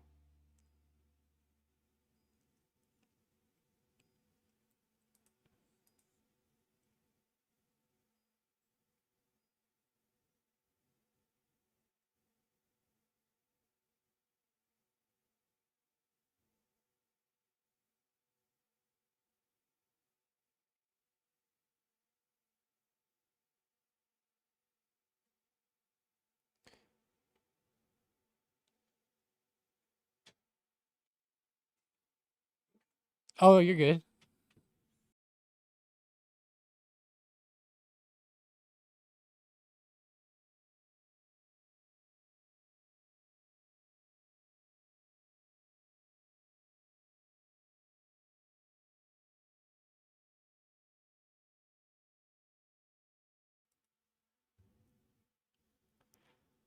Oh, you're good.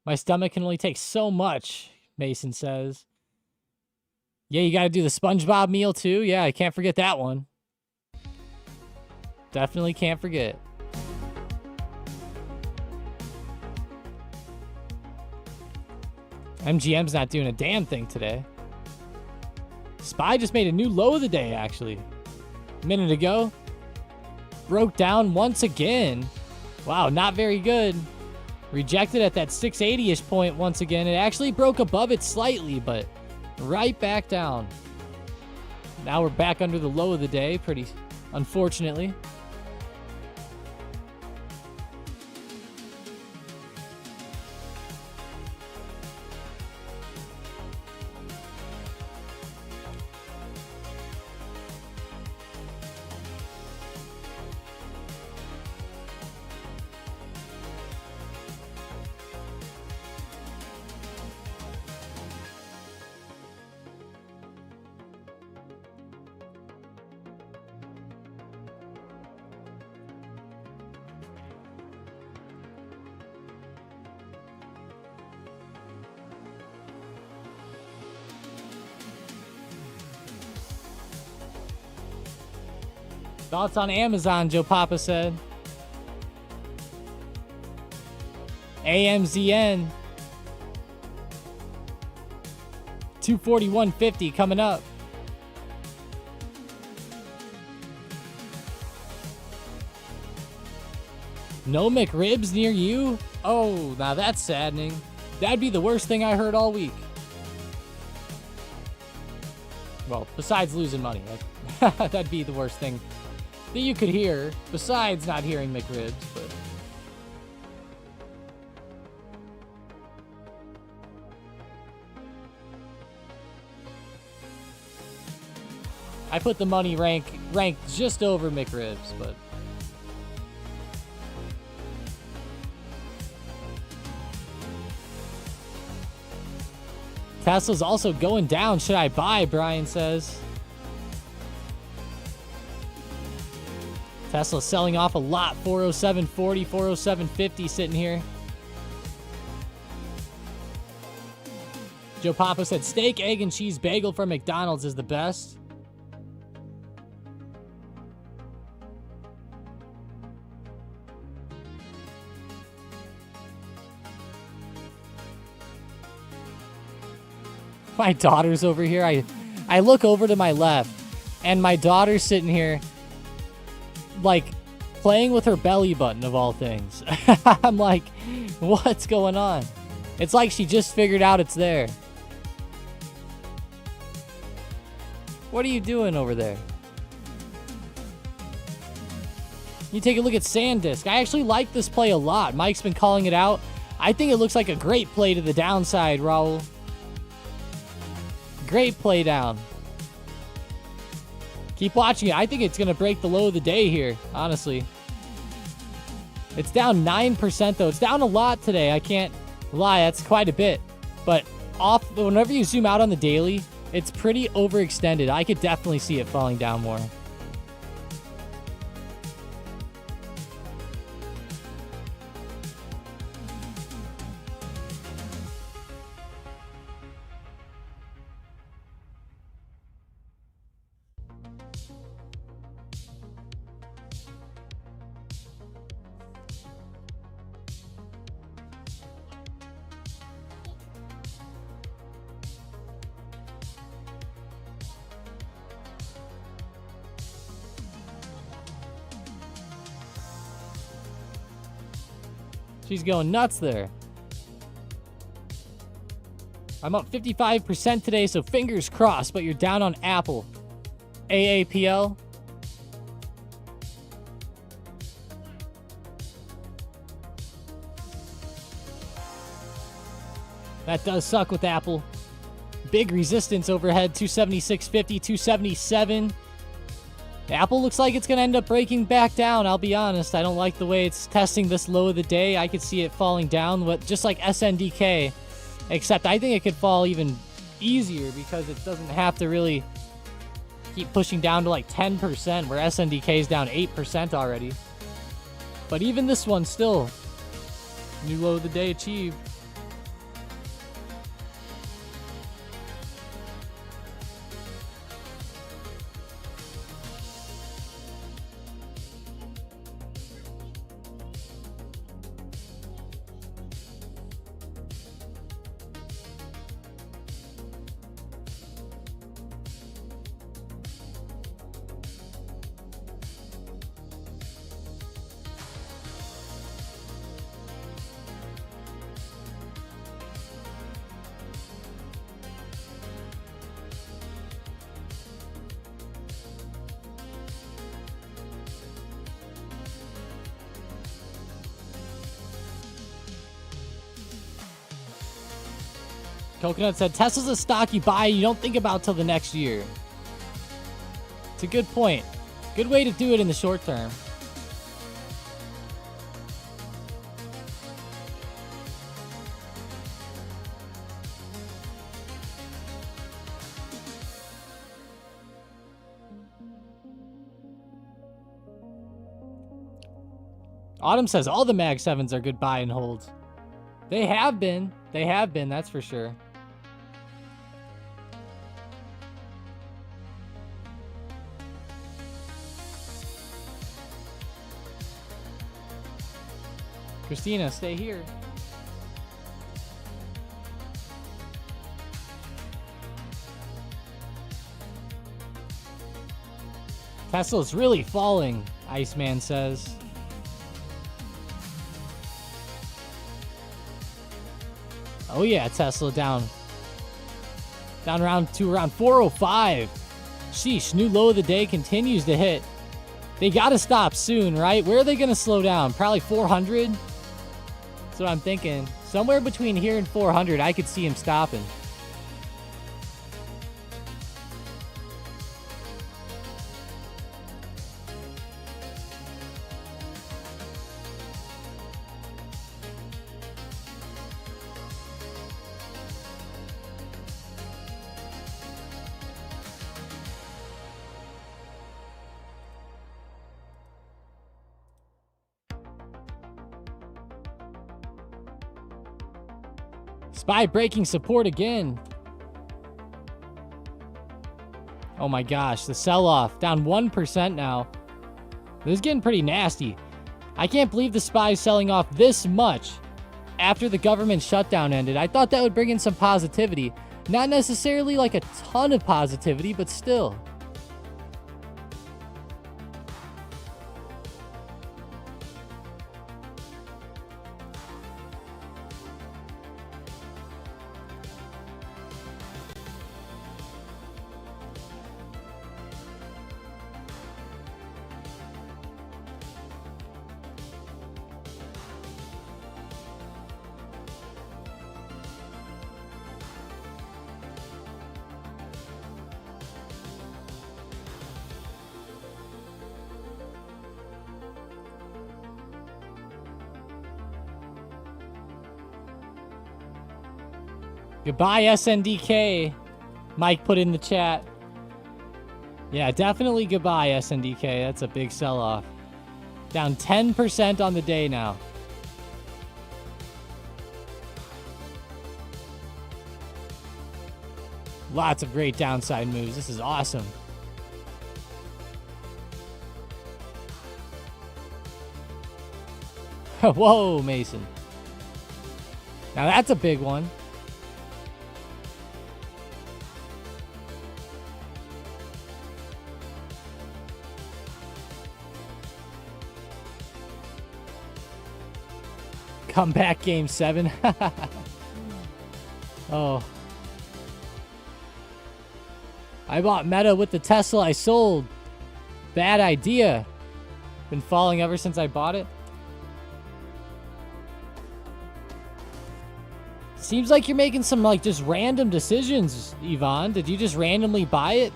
My stomach can only take so much, Mason says. Yeah, you got to do the SpongeBob meal too. Yeah, I can't forget that one. Definitely can't forget. MGM's not doing a damn thing today. SPY just made a new low of the day, actually. A minute ago. Broke down once again. Wow, not very good. Rejected at that 680-ish point once again. It actually broke above it slightly, but right back down. Now we're back under the low of the day, pretty unfortunately. Thoughts on Amazon, Joe Papa said. AMZN. 241.50 coming up. No McRibs near you? Oh, now that's saddening. That'd be the worst thing I heard all week. Well, besides losing money. That'd be the worst thing that you could hear, besides not hearing McRibs, but... I put the money ranked just over McRibs, but... Tesla's also going down. Should I buy? Brian says. Tesla's selling off a lot. 407.40, 407.50 sitting here. Joe Papa said steak, egg, and cheese bagel from McDonald's is the best. My daughter's over here. I look over to my left, and my daughter's sitting here, like, playing with her belly button, of all things. I'm like, what's going on? It's like she just figured out it's there. What are you doing over there? You take a look at SanDisk. I actually like this play a lot. Mike's been calling it out. I think it looks like a great play to the downside, Raul. Great play down. Keep watching it. I think it's going to break the low of the day here, honestly. It's down 9%, though. It's down a lot today. I can't lie. That's quite a bit. But whenever you zoom out on the daily, it's pretty overextended. I could definitely see it falling down more. She's going nuts there. I'm up 55% today, so fingers crossed, but you're down on Apple. AAPL. That does suck with Apple. Big resistance overhead, 276.50, 277. Apple looks like it's going to end up breaking back down, I'll be honest. I don't like the way it's testing this low of the day. I could see it falling down, but just like SNDK. Except I think it could fall even easier because it doesn't have to really keep pushing down to like 10%, where SNDK is down 8% already. But even this one still, new low of the day achieved. Coconut said, Tesla's a stock you buy, you don't think about till the next year. It's a good point. Good way to do it in the short term. Autumn says all the Mag 7s are good buy and holds. They have been. They have been, that's for sure. Christina, stay here. Tesla's really falling, Iceman says. Oh yeah, Tesla down around 405. Sheesh, new low of the day continues to hit. They got to stop soon, right? Where are they going to slow down? Probably 400? That's what I'm thinking. Somewhere between here and 400, I could see him stopping. SPY breaking support again. Oh my gosh, the sell-off down 1% now. This is getting pretty nasty. I can't believe the SPY's selling off this much after the government shutdown ended. I thought that would bring in some positivity. Not necessarily like a ton of positivity, but still. Goodbye, SNDK. Mike put in the chat. Yeah, definitely goodbye, SNDK. That's a big sell-off. Down 10% on the day now. Lots of great downside moves. This is awesome. Whoa, Mason. Now that's a big one. Comeback game 7. Oh. I bought Meta with the Tesla I sold. Bad idea. Been falling ever since I bought it. Seems like you're making some like just random decisions, Yvonne. Did you just randomly buy it?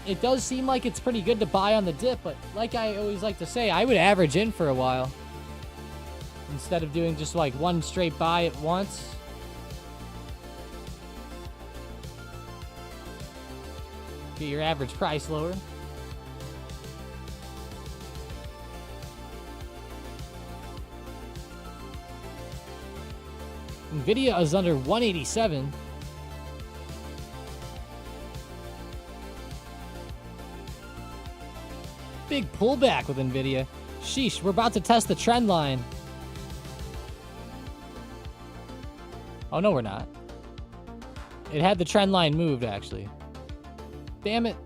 It does seem like it's pretty good to buy on the dip, but like I always like to say, I would average in for a while. Instead of doing just like one straight buy at once. Get your average price lower. Nvidia is under 187. Big pullback with Nvidia. Sheesh, we're about to test the trend line. Oh, no, we're not. It had the trend line moved, actually. Damn it.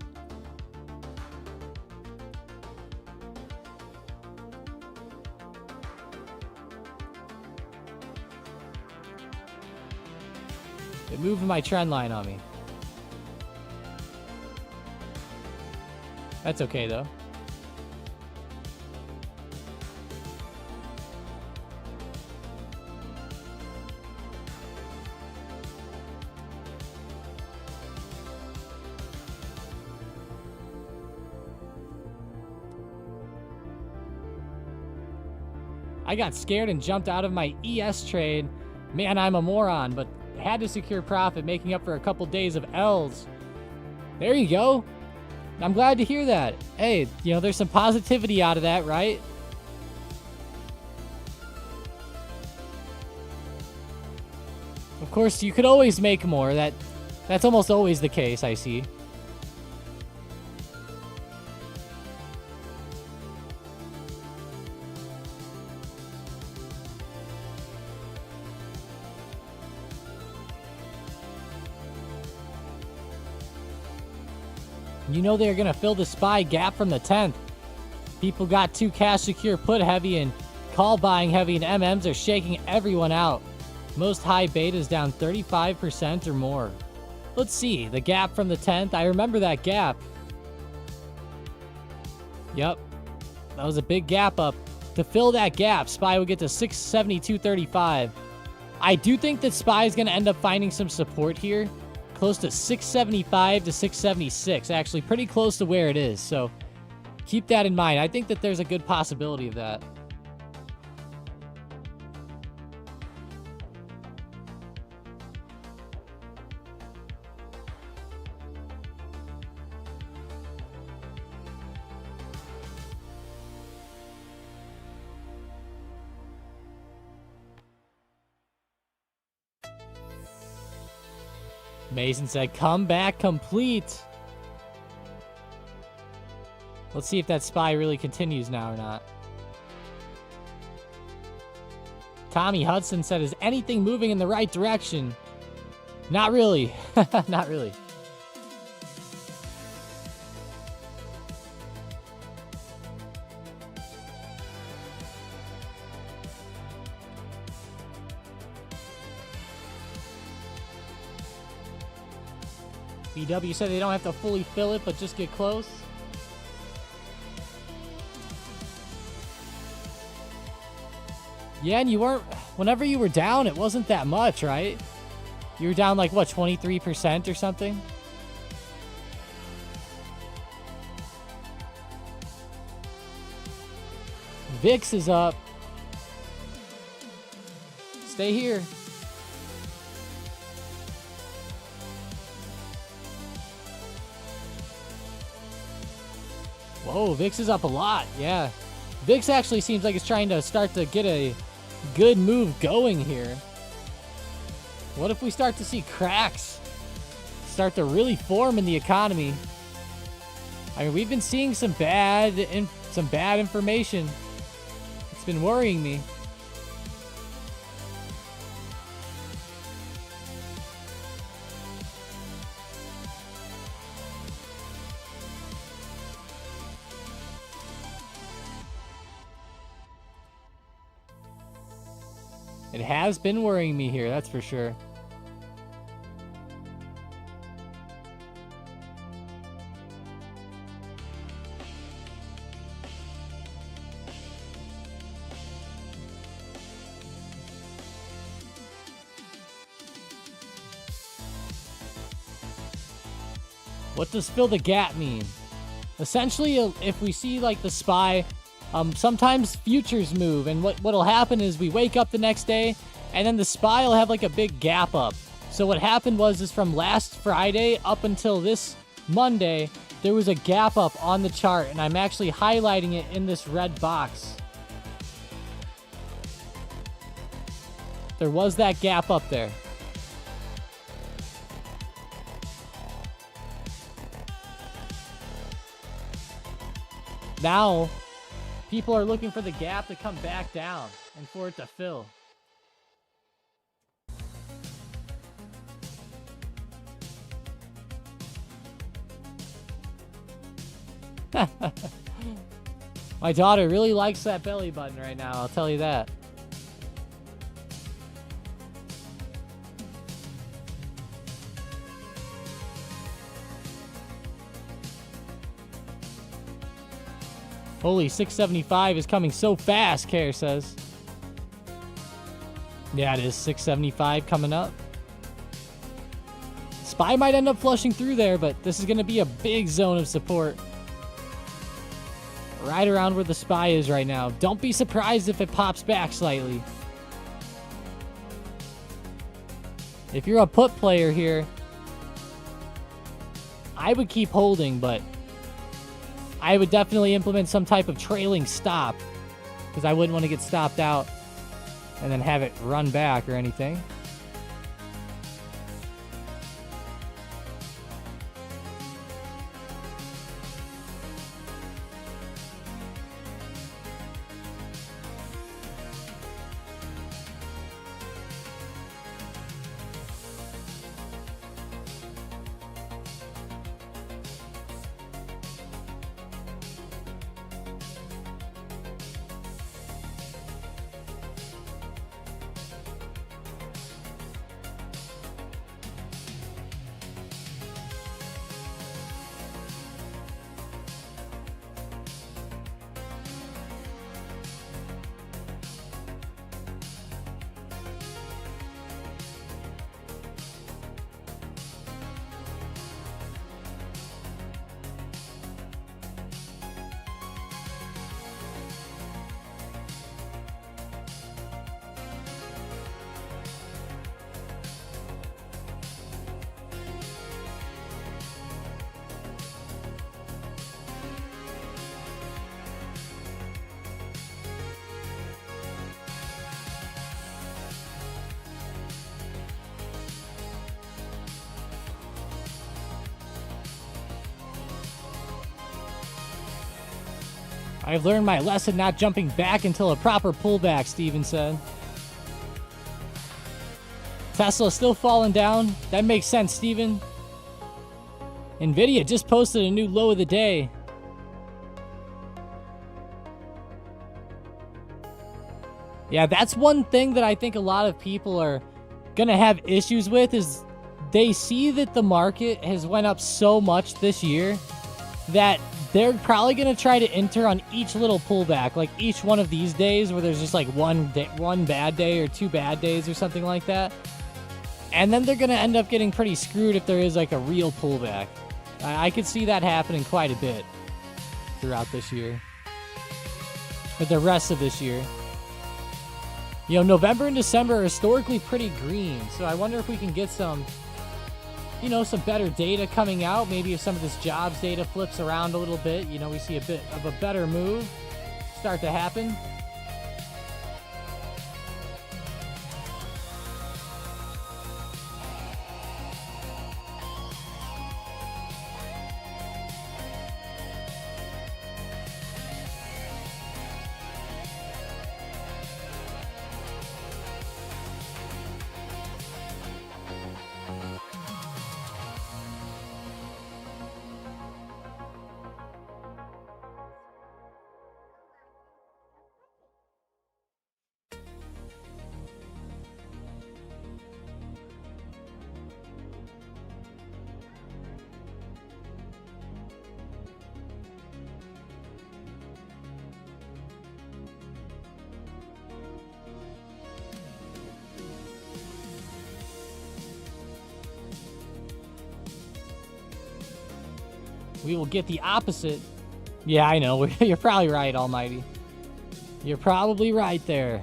It moved my trend line on me. That's okay, though. I got scared and jumped out of my ES trade. Man, I'm a moron, but had to secure profit, making up for a couple days of L's. There you go. I'm glad to hear that. Hey, you know, there's some positivity out of that, right? Of course, you could always make more. That's almost always the case, I see. You know they're going to fill the SPY gap from the 10th. People got too cash secure put heavy and call buying heavy, and MMs are shaking everyone out. Most high betas down 35% or more. Let's see. The gap from the 10th. I remember that gap. Yep. That was a big gap up. To fill that gap, SPY would get to 672.35. I do think that SPY is going to end up finding some support here. Close to 675 to 676. Actually, pretty close to where it is. So keep that in mind. I think that there's a good possibility of that. Mason said, comeback complete. Let's see if that SPY really continues now or not. Tommy Hudson said, is anything moving in the right direction? Not really. Not really. BW said they don't have to fully fill it, but just get close. Yeah, and you weren't... Whenever you were down, it wasn't that much, right? You were down like, what, 23% or something? VIX is up. Stay here. Whoa, VIX is up a lot. Yeah. VIX actually seems like it's trying to start to get a good move going here. What if we start to see cracks start to really form in the economy? I mean, we've been seeing some bad information. It's been worrying me. It has been worrying me here, that's for sure. What does fill the gap mean? Essentially, if we see like the SPY, sometimes futures move, and what'll happen is we wake up the next day, and then the SPY will have like a big gap up. So what happened is from last Friday up until this Monday, there was a gap up on the chart, and I'm actually highlighting it in this red box. There was that gap up there. Now, people are looking for the gap to come back down and for it to fill. My daughter really likes that belly button right now, I'll tell you that. Holy, 675 is coming so fast, Care says. Yeah, it is 675 coming up. SPY might end up flushing through there, but this is going to be a big zone of support. Right around where the SPY is right now. Don't be surprised if it pops back slightly. If you're a put player here, I would keep holding, but I would definitely implement some type of trailing stop, because I wouldn't want to get stopped out and then have it run back or anything. I've learned my lesson not jumping back until a proper pullback, Steven said. Tesla still falling down. That makes sense, Steven. Nvidia just posted a new low of the day. Yeah, that's one thing that I think a lot of people are going to have issues with is they see that the market has went up so much this year that they're probably going to try to enter on each little pullback, like each one of these days where there's just like one bad day or 2 bad days or something like that. And then they're going to end up getting pretty screwed if there is like a real pullback. I could see that happening quite a bit throughout this year. But the rest of this year. You know, November and December are historically pretty green, so I wonder if we can get some, you know, some better data coming out. Maybe if some of this jobs data flips around a little bit, you know, we see a bit of a better move start to happen. We will get the opposite. Yeah, I know. You're probably right, Almighty. You're probably right there.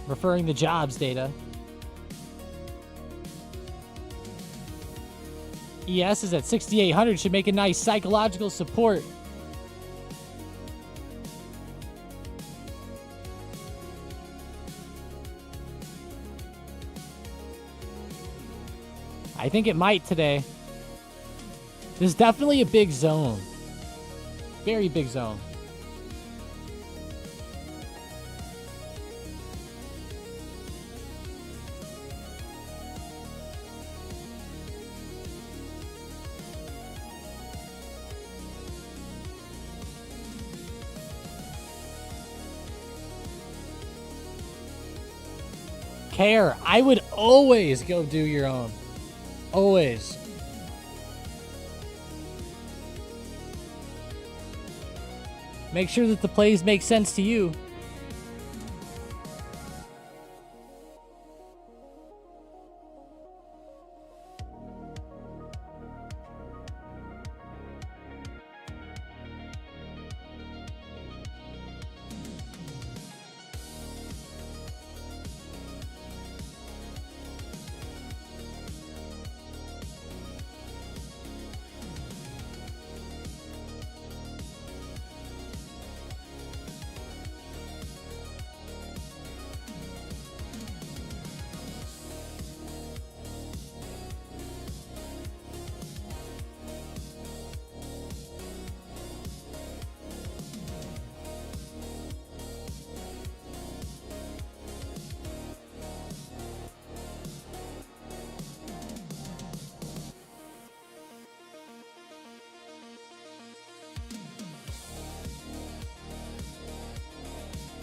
Referring to jobs data. ES is at 6,800. Should make a nice psychological support. I think it might today. This is definitely a big zone. Very big zone. Care. I would always go do your own. Always. Make sure that the plays make sense to you.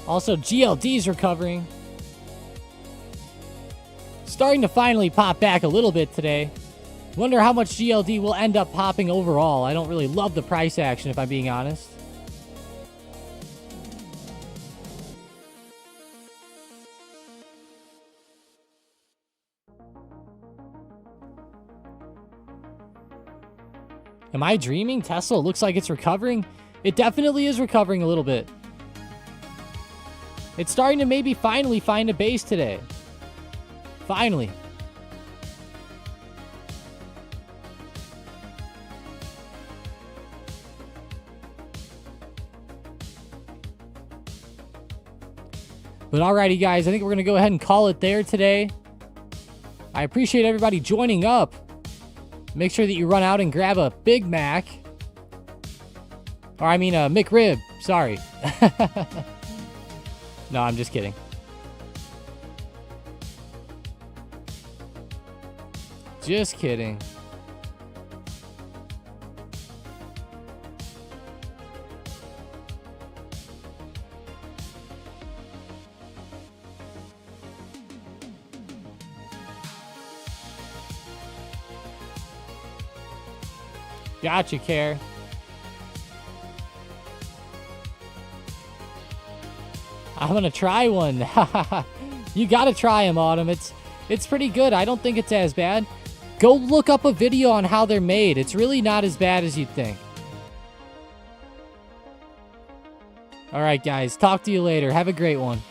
Also, GLD's recovering. Starting to finally pop back a little bit today. Wonder how much GLD will end up popping overall. I don't really love the price action, if I'm being honest. Am I dreaming? Tesla looks like it's recovering. It definitely is recovering a little bit. It's starting to maybe finally find a base today. Finally. But alrighty, guys, I think we're going to go ahead and call it there today. I appreciate everybody joining up. Make sure that you run out and grab a Big Mac. Or I mean, McRib. Sorry. No, I'm just kidding. Just kidding. Gotcha, Care. I'm gonna try one. You gotta try them, Autumn. It's pretty good. I don't think it's as bad. Go look up a video on how they're made. It's really not as bad as you'd think. All right, guys. Talk to you later. Have a great one.